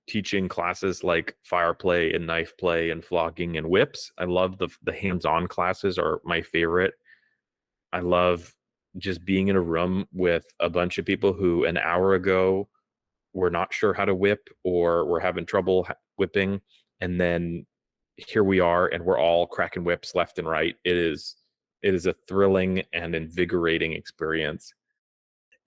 Speaker 2: teaching classes like fire play and knife play and flogging and whips. I love the hands-on classes are my favorite. I love just being in a room with a bunch of people who an hour ago were not sure how to whip or were having trouble whipping, and then here we are and we're all cracking whips left and right. It is a thrilling and invigorating experience.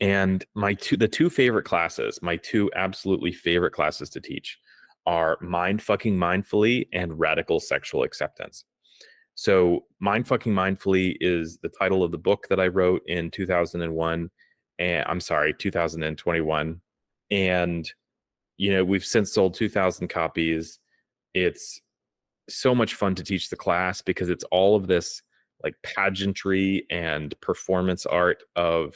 Speaker 2: And the two favorite classes, my two absolutely favorite classes to teach are Mind Fucking Mindfully and Radical Sexual Acceptance. So, Mind Fucking Mindfully is the title of the book that I wrote in 2001, and I'm sorry, 2021. And we've since sold 2,000 copies. It's so much fun to teach the class because it's all of this like pageantry and performance art of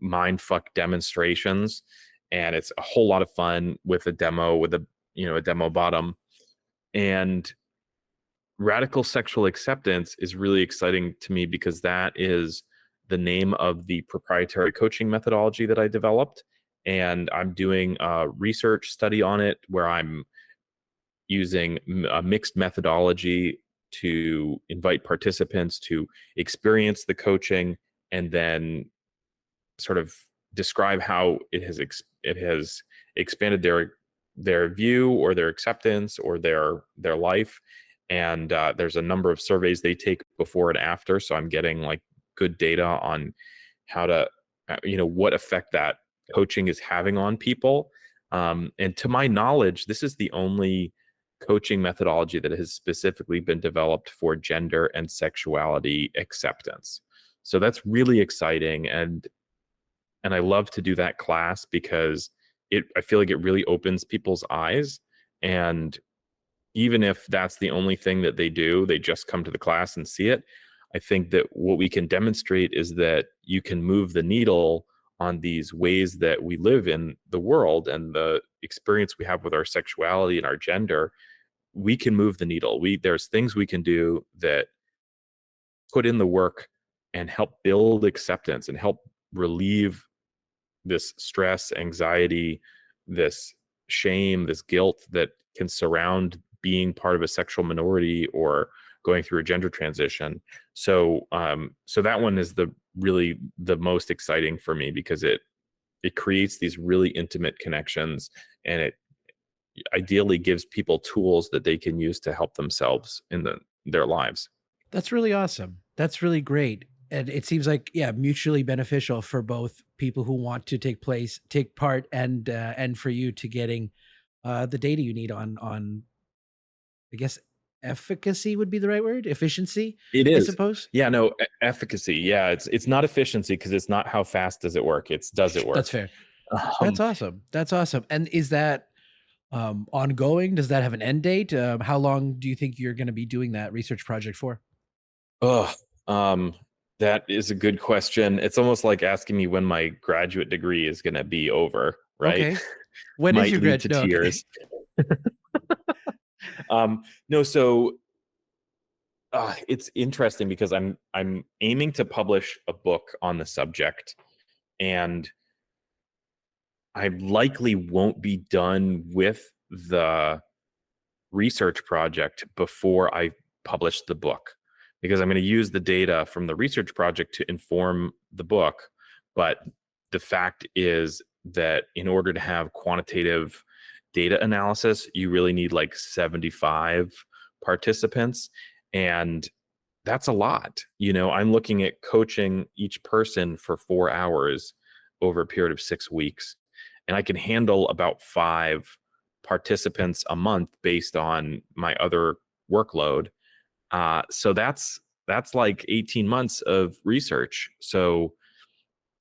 Speaker 2: mindfuck demonstrations, and it's a whole lot of fun with a demo, with a demo bottom. And radical sexual acceptance is really exciting to me because that is the name of the proprietary coaching methodology that I developed, and I'm doing a research study on it where I'm using a mixed methodology to invite participants to experience the coaching and then sort of describe how it has expanded their view or their acceptance or their life, and there's a number of surveys they take before and after, so I'm getting like good data on how to what effect that coaching is having on people. And to my knowledge, this is the only coaching methodology that has specifically been developed for gender and sexuality acceptance. So that's really exciting, and I love to do that class because I feel like it really opens people's eyes. And even if that's the only thing that they do, they just come to the class and see it. I think that what we can demonstrate is that you can move the needle on these ways that we live in the world and the experience we have with our sexuality and our gender. We can move the needle. There's things we can do that put in the work and help build acceptance and help relieve this stress, anxiety, this shame, this guilt that can surround being part of a sexual minority or going through a gender transition. So that one is the most exciting for me because it creates these really intimate connections, and it ideally gives people tools that they can use to help themselves in their lives.
Speaker 1: That's really awesome. That's really great. And it seems like, yeah, mutually beneficial for both people who want to take part, and for you to getting the data you need on, I guess, efficacy would be the right word, efficiency,
Speaker 2: It
Speaker 1: I
Speaker 2: is.
Speaker 1: suppose.
Speaker 2: Yeah, no, efficacy. Yeah, it's not efficiency because it's not how fast does it work. It's does it
Speaker 1: That's
Speaker 2: work?
Speaker 1: fair. That's
Speaker 2: Um,
Speaker 1: awesome. That's awesome. And is that ongoing? Does that have an end date? How long do you think you're going to be doing that research project for?
Speaker 2: ugh, um, that is a good question. It's almost like asking me when my graduate degree is going to be over, right?
Speaker 1: Okay. When is
Speaker 2: Might
Speaker 1: your
Speaker 2: lead
Speaker 1: grad?
Speaker 2: to
Speaker 1: No, okay.
Speaker 2: tears. No, so it's interesting because I'm aiming to publish a book on the subject, and I likely won't be done with the research project before I publish the book because I'm going to use the data from the research project to inform the book. But the fact is that in order to have quantitative data analysis, you really need like 75 participants. And that's a lot. I'm looking at coaching each person for 4 hours over a period of 6 weeks, and I can handle about five participants a month based on my other workload. So that's like 18 months of research. So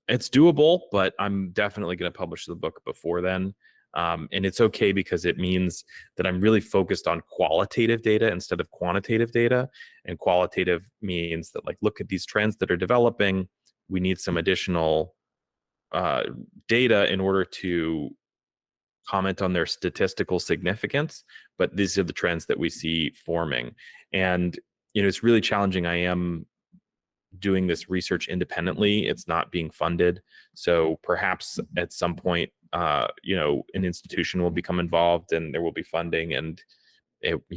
Speaker 2: it's doable, but I'm definitely going to publish the book before then. And it's okay because it means that I'm really focused on qualitative data instead of quantitative data. And qualitative means that, like, look at these trends that are developing. We need some additional uh, data in order to comment on their statistical significance, but these are the trends that we see forming. And it's really challenging. I am doing this research independently. It's not being funded. So perhaps at some point, an institution will become involved and there will be funding, and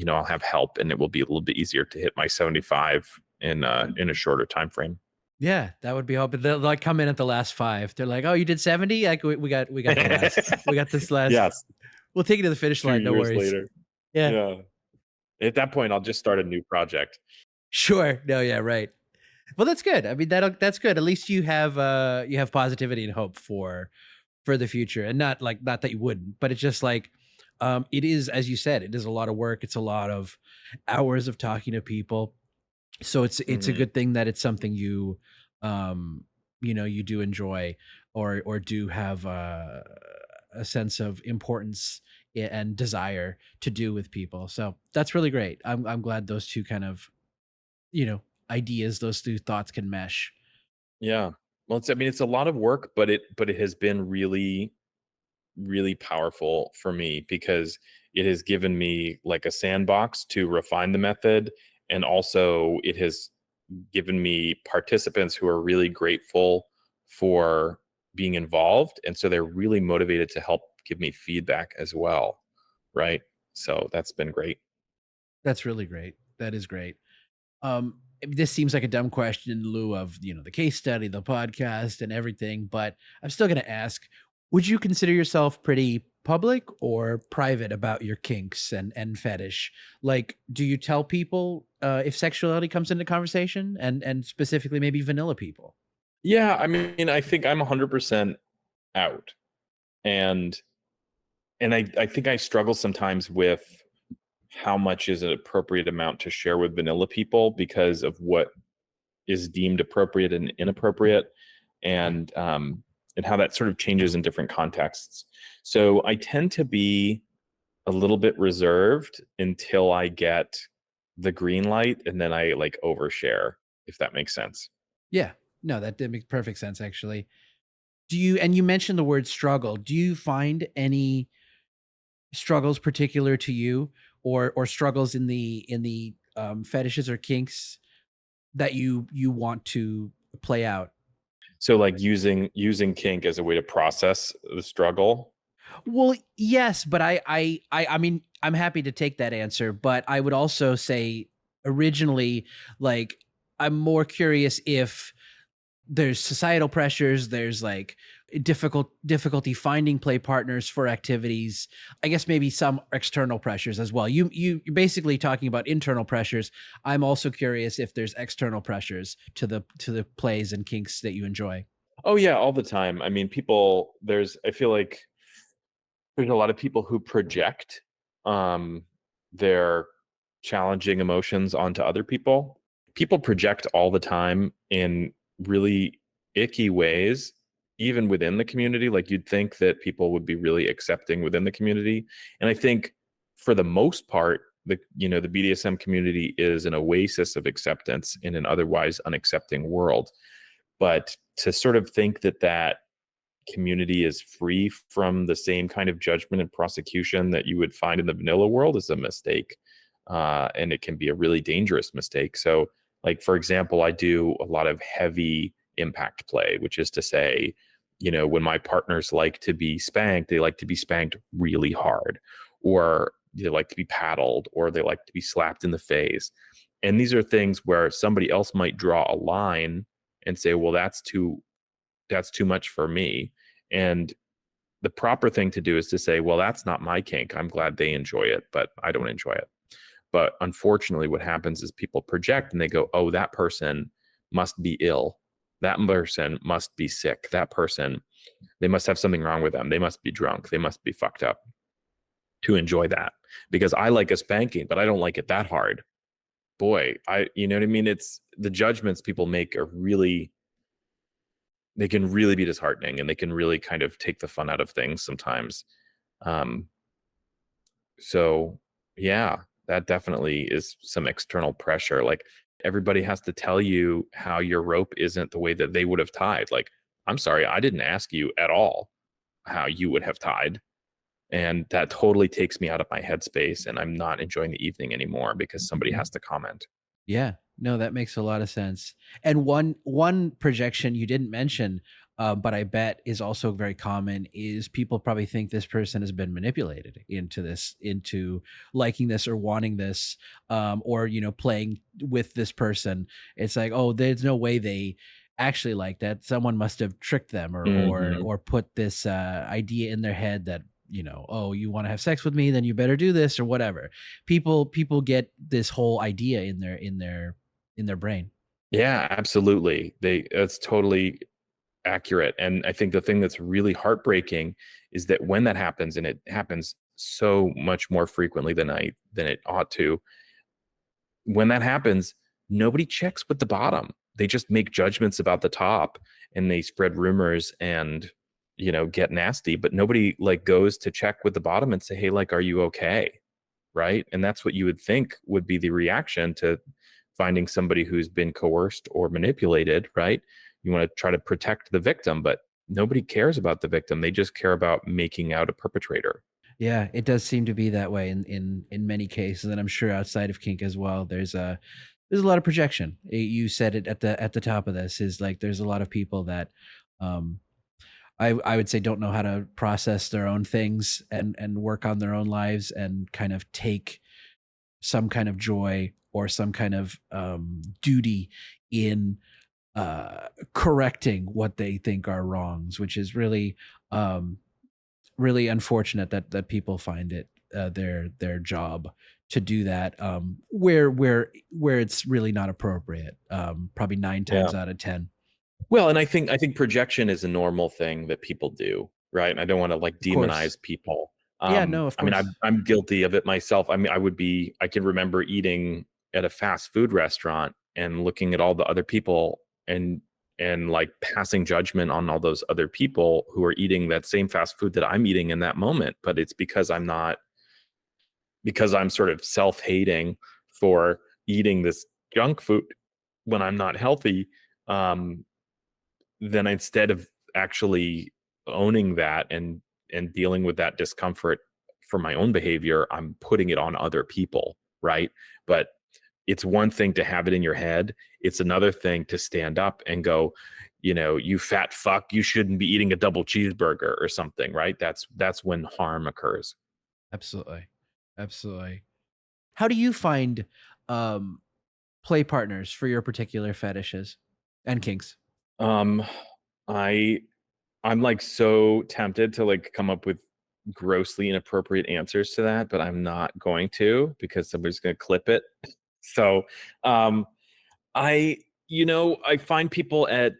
Speaker 2: I'll have help, and it will be a little bit easier to hit my 75 in a shorter time frame.
Speaker 1: Yeah, that would be all. But they'll like come in at the last five. They're like, "Oh, you did 70? Like we got the last. We got this last.
Speaker 2: Yes,
Speaker 1: We'll take it to the finish
Speaker 2: two
Speaker 1: line. No
Speaker 2: years
Speaker 1: worries."
Speaker 2: later.
Speaker 1: Yeah,
Speaker 2: Yeah. At that point, I'll just start a new project.
Speaker 1: sure. No, yeah, right. Well, that's good. I mean, that's good. At least you have positivity and hope for the future, and not that you wouldn't, but it's just like it is, as you said, it is a lot of work. It's a lot of hours of talking to people. So it's a
Speaker 2: Mhm.
Speaker 1: good thing that it's something you you do enjoy, or do have a sense of importance and desire to do with people. So that's really great. I'm glad those two kind of, ideas, those two thoughts can mesh.
Speaker 2: Yeah. Well, it's a lot of work, but it has been really, really powerful for me because it has given me like a sandbox to refine the method. And also it has given me participants who are really grateful for being involved. And so they're really motivated to help give me feedback as well. Right. So that's been great.
Speaker 1: That's really great. That is great. This seems like a dumb question in lieu of, the case study, the podcast, and everything, but I'm still going to ask, Would you consider yourself pretty public or private about your kinks and fetish? Like, do you tell people if sexuality comes into conversation, and specifically maybe vanilla people?
Speaker 2: Yeah, I mean, I think I'm 100% out. And I think I struggle sometimes with how much is an appropriate amount to share with vanilla people because of what is deemed appropriate and inappropriate, and how that sort of changes in different contexts. So I tend to be a little bit reserved until I get the green light, and then I like overshare, if that makes sense.
Speaker 1: Yeah, no, that makes perfect sense actually. Do you and you mentioned the word struggle. Do you find any struggles particular to you, or struggles in the fetishes or kinks that you want to play out?
Speaker 2: So like using kink as a way to process the struggle.
Speaker 1: Well, yes, but I mean, I'm happy to take that answer, but I would also say originally, like, I'm more curious if there's societal pressures, there's like difficulty finding play partners for activities. I guess maybe some external pressures as well. You're basically talking about internal pressures. I'm also curious if there's external pressures to the plays and kinks that you enjoy.
Speaker 2: Oh yeah, all the time. I mean, people there's I feel like there's a lot of people who project um their challenging emotions onto other people. People project all the time in really icky ways, even within the community. Like you'd think that people would be really accepting within the community. And I think for the most part, the BDSM community is an oasis of acceptance in an otherwise unaccepting world. But to sort of think that that community is free from the same kind of judgment and prosecution that you would find in the vanilla world is a mistake. And it can be a really dangerous mistake. So, like, for example, I do a lot of heavy impact play, which is to say, when my partners like to be spanked, they like to be spanked really hard, or they like to be paddled, or they like to be slapped in the face. And these are things where somebody else might draw a line and say, well, that's too much for me. And the proper thing to do is to say, well, that's not my kink. I'm glad they enjoy it, but I don't enjoy it. But unfortunately, what happens is people project and they go, oh, that person must be ill. That person must be sick. That person, they must have something wrong with them. They must be drunk. They must be fucked up to enjoy that because I like a spanking, but I don't like it that hard. Boy, you know what I mean? It's the judgments people make are really, they can really be disheartening, and they can really kind of take the fun out of things sometimes. Um, so yeah, that definitely is some external pressure. Like everybody has to tell you how your rope isn't the way that they would have tied. Like, I'm sorry, I didn't ask you at all how you would have tied. And that totally takes me out of my headspace, and I'm not enjoying the evening anymore because somebody has to comment.
Speaker 1: Yeah. No, that makes a lot of sense. And one projection you didn't mention, but I bet is also very common, is people probably think this person has been manipulated into liking this or wanting this, or playing with this person. It's like, oh, there's no way they actually like that. Someone must have tricked them, or or
Speaker 2: Hmm.
Speaker 1: or put this idea in their head that, oh, you want to have sex with me, then you better do this or whatever. People get this whole idea in their brain.
Speaker 2: Yeah, absolutely. That's totally accurate. And I think the thing that's really heartbreaking is that when that happens, and it happens so much more frequently than it ought to, when that happens, nobody checks with the bottom. They just make judgments about the top, and they spread rumors and get nasty, but nobody like goes to check with the bottom and say, "Hey, like, are you okay?" Right? And that's what you would think would be the reaction to finding somebody who's been coerced or manipulated, right? You want to try to protect the victim, but nobody cares about the victim. They just care about making out a perpetrator.
Speaker 1: Yeah, it does seem to be that way in many cases, and I'm sure outside of kink as well. There's a lot of projection. You said it at the top of this, is like there's a lot of people that um I would say don't know how to process their own things and work on their own lives and kind of take some kind of joy or some kind of duty in correcting what they think are wrongs, which is really um, really unfortunate that people find it their job to do that, where it's really not appropriate. Probably nine
Speaker 2: Yeah.
Speaker 1: times out of 10.
Speaker 2: Well, and I think projection is a normal thing that people do, right? I don't want to like
Speaker 1: Of course.
Speaker 2: demonize people.
Speaker 1: Yeah, no, of
Speaker 2: I mean,
Speaker 1: course.
Speaker 2: I'm guilty of it myself. I mean, I can remember eating at a fast food restaurant and looking at all the other people and like passing judgment on all those other people who are eating that same fast food that I'm eating in that moment. But it's because I'm sort of self-hating for eating this junk food when I'm not healthy. Um, then instead of actually owning that and dealing with that discomfort for my own behavior, I'm putting it on other people, right? But it's one thing to have it in your head. It's another thing to stand up and go, you fat fuck, you shouldn't be eating a double cheeseburger or something, right? That's when harm occurs.
Speaker 1: Absolutely. Absolutely. How do you find um, play partners for your particular fetishes and kinks?
Speaker 2: Um, I I'm like so tempted to like come up with grossly inappropriate answers to that, but I'm not going to because somebody's going to clip it. So, um, I, I find people at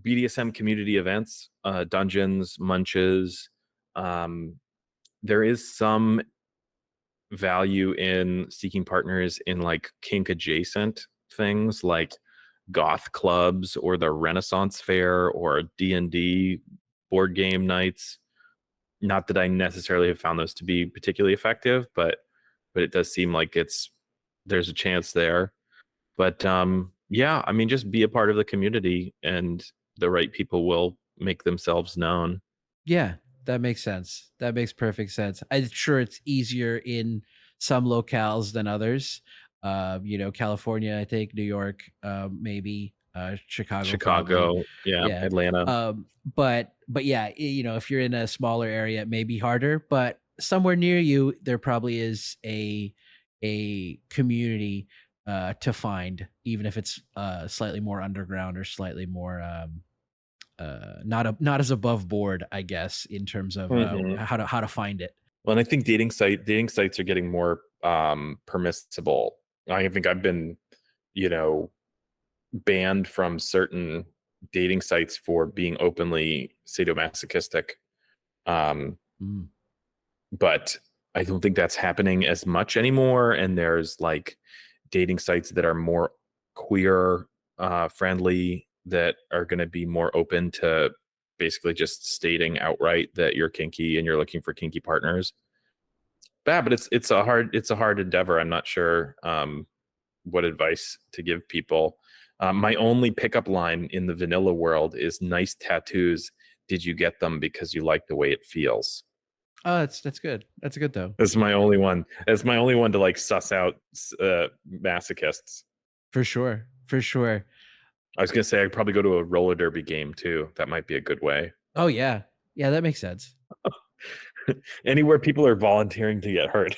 Speaker 2: BDSM community events, dungeons, munches. Um, there is some value in seeking partners in like kink adjacent things like goth clubs or the Renaissance Fair or D&D board game nights. Not that I necessarily have found those to be particularly effective, but it does seem like there's a chance there. But yeah, I mean, just be a part of the community, and the right people will make themselves known.
Speaker 1: Yeah, that makes sense. That makes perfect sense. I'm sure it's easier in some locales than others. California, I think, New York, maybe, Chicago, probably.
Speaker 2: Chicago, yeah,
Speaker 1: Yeah.
Speaker 2: Atlanta.
Speaker 1: But yeah, if you're in a smaller area, it may be harder. But somewhere near you, there probably is a community to find, even if it's slightly more underground or slightly more not as above board, I guess, in terms of
Speaker 2: Mhm.
Speaker 1: how to find it.
Speaker 2: Well, and I think dating sites are getting more permissible. I think I've been, you know, banned from certain dating sites for being openly sadomasochistic. Um,
Speaker 1: Mm.
Speaker 2: but I don't think that's happening as much anymore. And there's like dating sites that are more queer friendly that are going to be more open to basically just stating outright that you're kinky and you're looking for kinky partners. Yeah, but it's a hard endeavor. I'm not sure what advice to give people. My only pickup line in the vanilla world is nice tattoos. Did you get them because you like the way it feels?
Speaker 1: Oh, that's good. That's good though.
Speaker 2: That's my only one. That's my only one to like suss out masochists.
Speaker 1: For sure. For sure.
Speaker 2: I was gonna say I'd probably go to a roller derby game too. That might be a good way.
Speaker 1: Oh yeah. Yeah, that makes sense.
Speaker 2: Anywhere people are volunteering to get hurt.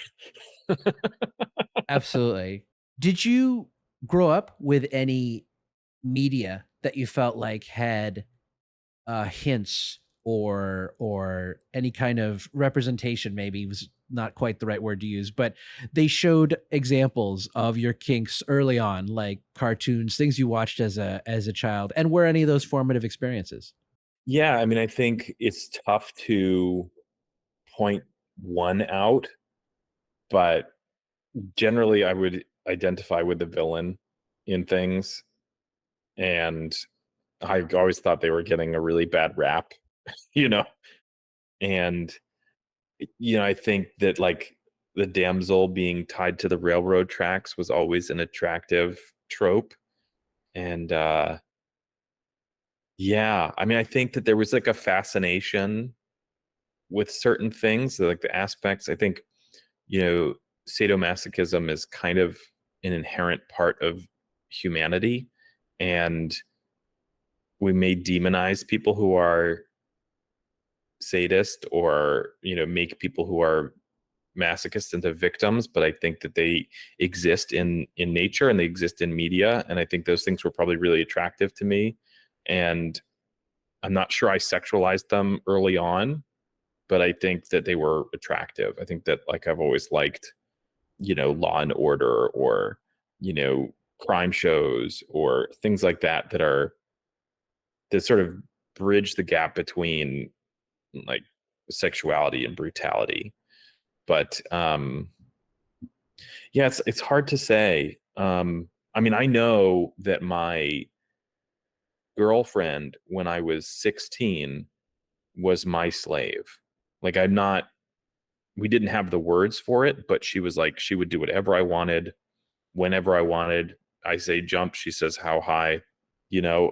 Speaker 1: Absolutely. Did you grow up with any media that you felt like had hints or any kind of representation, maybe was not quite the right word to use, but they showed examples of your kinks early on, like cartoons, things you watched as a child, and were any of those formative experiences?
Speaker 2: Yeah, I mean, I think it's tough to point one out, but generally I would identify with the villain in things. And I always thought they were getting a really bad rap, you know? And, I think that like the damsel being tied to the railroad tracks was always an attractive trope. And yeah, I mean, I think that there was like a fascination with certain things, like the aspects. I think, you know, sadomasochism is kind of an inherent part of humanity. And we may demonize people who are sadist or, make people who are masochists into victims, but I think that they exist in nature and they exist in media, and I think those things were probably really attractive to me. And I'm not sure I sexualized them early on, but I think that they were attractive. I think that like I've always liked, Law and Order, or, crime shows or things like that that sort of bridge the gap between like sexuality and brutality. But yeah, it's hard to say. I mean, I know that my girlfriend when I was 16 was my slave. Like we didn't have the words for it, but she was like, she would do whatever I wanted, whenever I wanted. I say jump, she says how high, you know.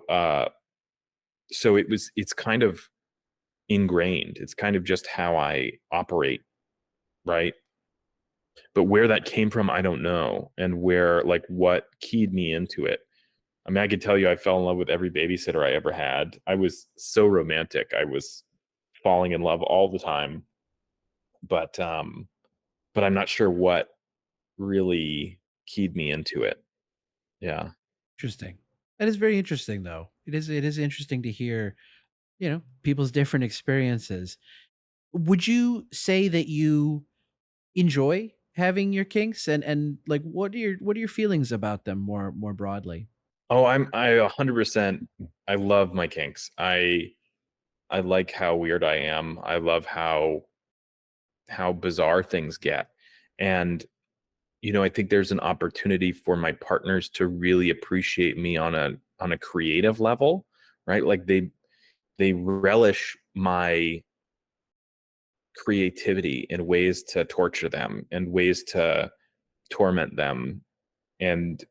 Speaker 2: So it's kind of ingrained. It's kind of just how I operate, right? But where that came from, I don't know, and where like what keyed me into it. I mean, I could tell you I fell in love with every babysitter I ever had. I was so romantic. I was falling in love all the time. But I'm not sure what really keyed me into it. Yeah.
Speaker 1: Interesting. That is very interesting, though. It is interesting to hear, people's different experiences. Would you say that you enjoy having your kinks, and like what are your feelings about them more broadly?
Speaker 2: Oh, I 100%. I love my kinks. I like how weird I am. I love how bizarre things get. And I think there's an opportunity for my partners to really appreciate me on a creative level, right? Like they relish my creativity in ways to torture them and ways to torment them. And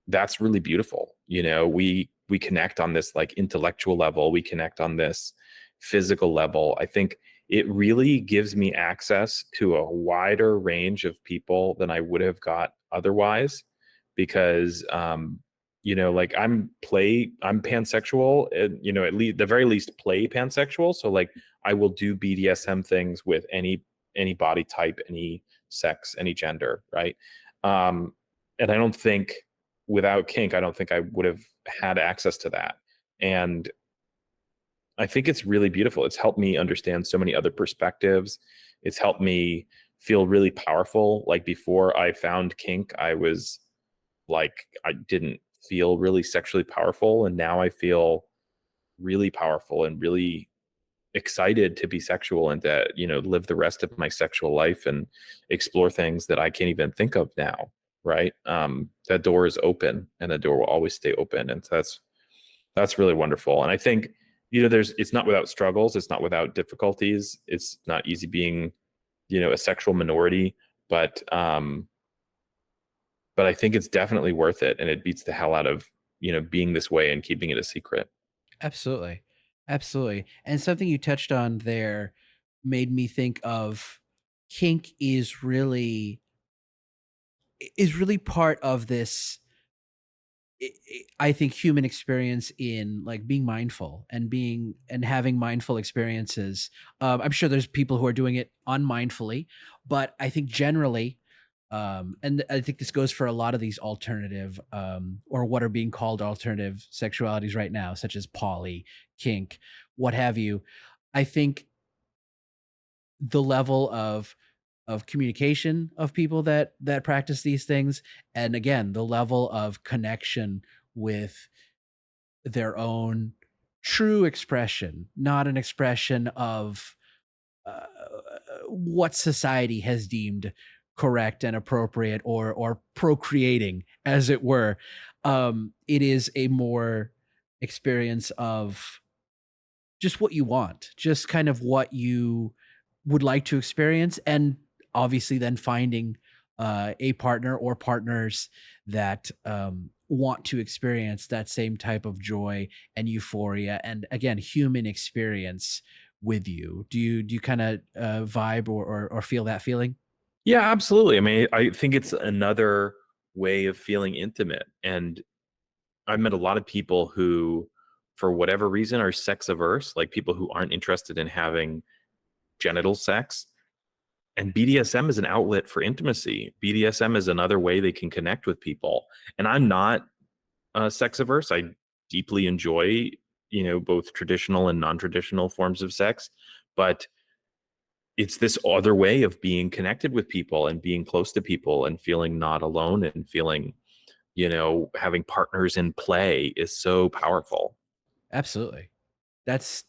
Speaker 2: that's really beautiful. We connect on this like intellectual level, we connect on this physical level. I think it really gives me access to a wider range of people than I would have got otherwise, because like I'm pansexual, and at least the very least play pansexual. So like I will do BDSM things with any body type, any sex, any gender, right? And I don't think without kink, I don't think I would have had access to that. And I think it's really beautiful. It's helped me understand so many other perspectives. It's helped me feel really powerful. Like before I found kink, I was like, I didn't feel really sexually powerful. And now I feel really powerful and really excited to be sexual and to, live the rest of my sexual life and explore things that I can't even think of now. Right. That door is open, and the door will always stay open. And so that's really wonderful. And I think, it's not without struggles. It's not without difficulties. It's not easy being, a sexual minority, but I think it's definitely worth it. And it beats the hell out of, being this way and keeping it a secret.
Speaker 1: Absolutely. Absolutely. And something you touched on there made me think of kink is really part of this, I think, human experience in like being mindful and having mindful experiences. I'm sure there's people who are doing it unmindfully, but I think generally, and I think this goes for a lot of these alternative, or what are being called alternative sexualities right now, such as poly, kink, what have you. I think the level of communication of people that practice these things, and again the level of connection with their own true expression, not an expression of uh, what society has deemed correct and appropriate, or procreating, as it were. It is a more experience of just what you want, just kind of what you would like to experience, and obviously then finding a partner or partners that want to experience that same type of joy and euphoria, and again, human experience with you. Do you kind of vibe or feel that feeling?
Speaker 2: Yeah, absolutely. I mean, I think it's another way of feeling intimate. And I've met a lot of people who, for whatever reason, are sex averse, like people who aren't interested in having genital sex. And BDSM is an outlet for intimacy. BDSM is another way they can connect with people. And I'm not sex averse. I deeply enjoy, both traditional and non-traditional forms of sex, but it's this other way of being connected with people and being close to people and feeling not alone and feeling, having partners in play is so powerful.
Speaker 1: Absolutely. That's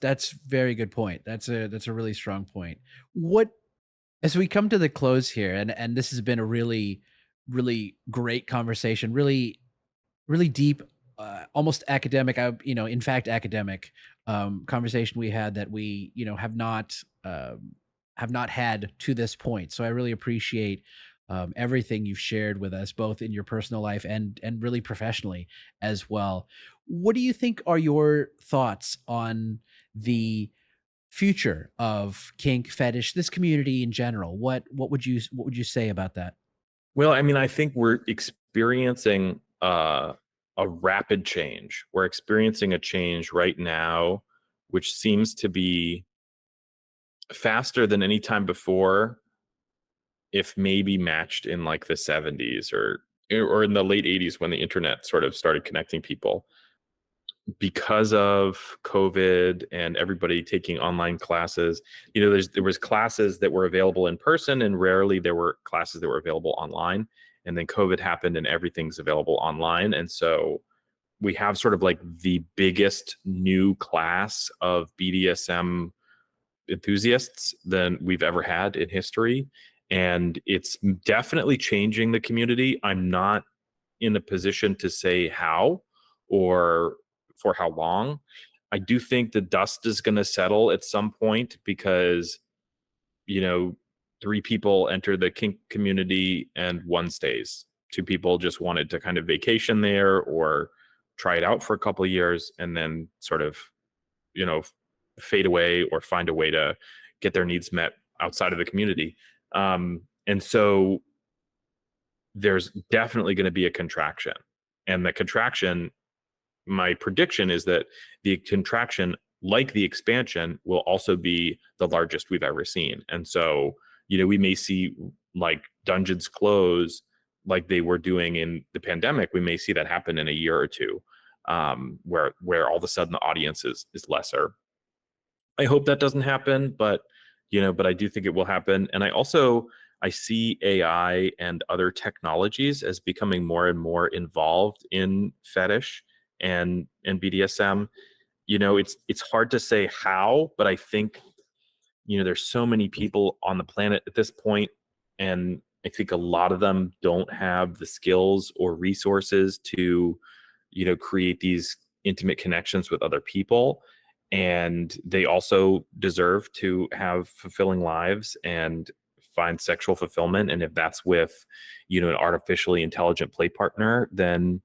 Speaker 1: very good point. That's a really strong point. What As we come to the close here, and this has been a really great conversation, really deep, almost academic, in fact, academic conversation we had that we, have not had to this point. So I really appreciate everything you've shared with us, both in your personal life and really professionally as well. What do you think are your thoughts on the future of kink, fetish, this community in general? What would you say about that?
Speaker 2: Well, I mean, I think we're experiencing a rapid change. We're experiencing a change right now, which seems to be faster than any time before, if maybe matched in like the 70s or in the late 80s when the internet sort of started connecting people. Because of COVID and everybody taking online classes, there was classes that were available in person, and rarely there were classes that were available online. And then COVID happened, and everything's available online. And so we have sort of like the biggest new class of BDSM enthusiasts than we've ever had in history. And it's definitely changing the community. I'm not in a position to say how or for how long. I do think the dust is going to settle at some point because, you know, three people enter the kink community and one stays. Two people just wanted to kind of vacation there or try it out for a couple of years and then sort of, you know, fade away or find a way to get their needs met outside of the community. And so there's definitely going to be a contraction. And the contraction, my prediction is that the contraction, like the expansion, will also be the largest we've ever seen. And so, we may see like dungeons close like they were doing in the pandemic. We may see that happen in a year or two, where all of a sudden the audience is lesser. I hope that doesn't happen, but I do think it will happen. And I see AI and other technologies as becoming more and more involved in fetish and BDSM. It's hard to say how, but I think there's so many people on the planet at this point, and I think a lot of them don't have the skills or resources to create these intimate connections with other people, and they also deserve to have fulfilling lives and find sexual fulfillment. And if that's with an artificially intelligent play partner, then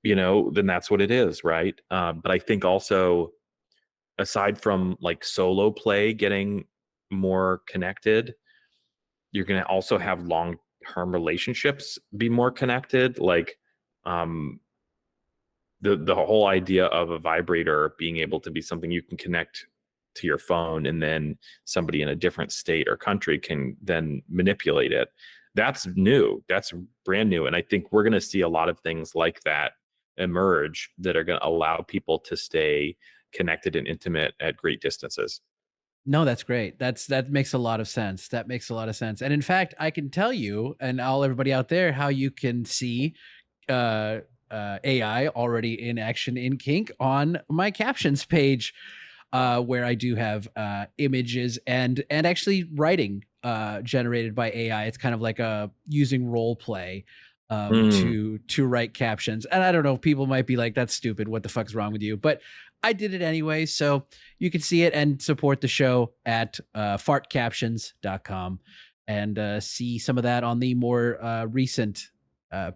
Speaker 2: that's what it is, right? But I think also, aside from like solo play getting more connected, you're going to also have long term relationships be more connected. Like, um, the whole idea of a vibrator being able to be something you can connect to your phone, and then somebody in a different state or country can then manipulate it. That's new. That's brand new. And I think we're going to see a lot of things like that emerge that are going to allow people to stay connected and intimate at great distances.
Speaker 1: No, that's great. That makes a lot of sense. That makes a lot of sense. And in fact, I can tell you and all everybody out there how you can see uh, AI already in action in Kink on my captions page, where I do have images and actually writing generated by AI. It's kind of like a using role play
Speaker 2: Mm.
Speaker 1: to write captions. And I don't know, people might be like, "That's stupid. What the fuck's wrong with you?" But I did it anyway, so you can see it and support the show at fartcaptions.com and see some of that on the more recent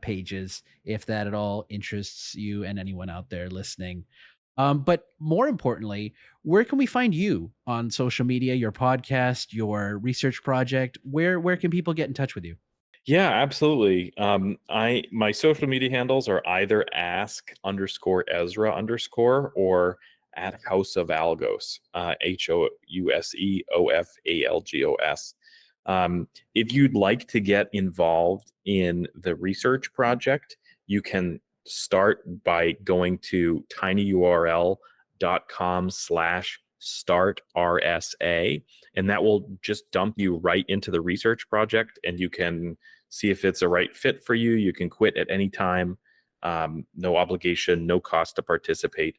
Speaker 1: pages, if that at all interests you and anyone out there listening. But more importantly, where can we find you on social media, your podcast, your research project? Where can people get in touch with you?
Speaker 2: Yeah, absolutely. I my social media handles are either ask_Ezra_ or at House of Algos, HOUSEOFALGOS. If you'd like to get involved in the research project, you can start by going to tinyurl.com/startrsa, and that will just dump you right into the research project, and you can see if it's a right fit for you. You can quit at any time. No obligation, no cost to participate.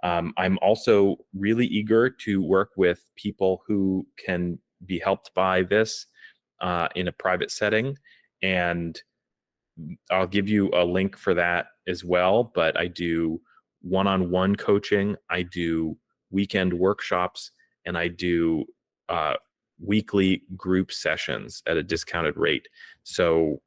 Speaker 2: I'm also really eager to work with people who can be helped by this in a private setting. And I'll give you a link for that as well. But I do one-on-one coaching, I do weekend workshops, and I do uh, weekly group sessions at a discounted rate. So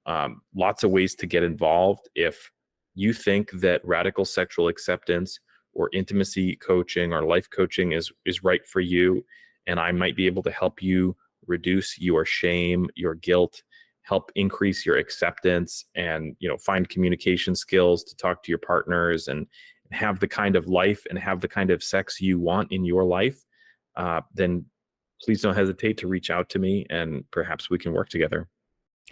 Speaker 2: lots of ways to get involved. If you think that radical sexual acceptance or intimacy coaching or life coaching is right for you, and I might be able to help you reduce your shame, your guilt, help increase your acceptance, and find communication skills to talk to your partners and have the kind of life and have the kind of sex you want in your life, then please don't hesitate to reach out to me, and perhaps we can work together.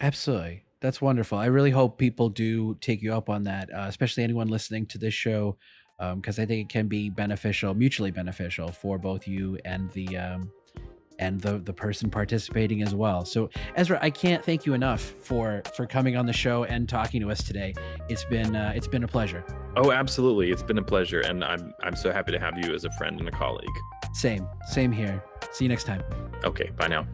Speaker 1: Absolutely. That's wonderful. I really hope people do take you up on that, especially anyone listening to this show, because I think it can be beneficial, mutually beneficial for both you and the person participating as well. So Ezra, I can't thank you enough for coming on the show and talking to us today. It's been a pleasure.
Speaker 2: Oh, absolutely. It's been a pleasure. And I'm so happy to have you as a friend and a colleague.
Speaker 1: Same here. See you next time.
Speaker 2: Okay. Bye now.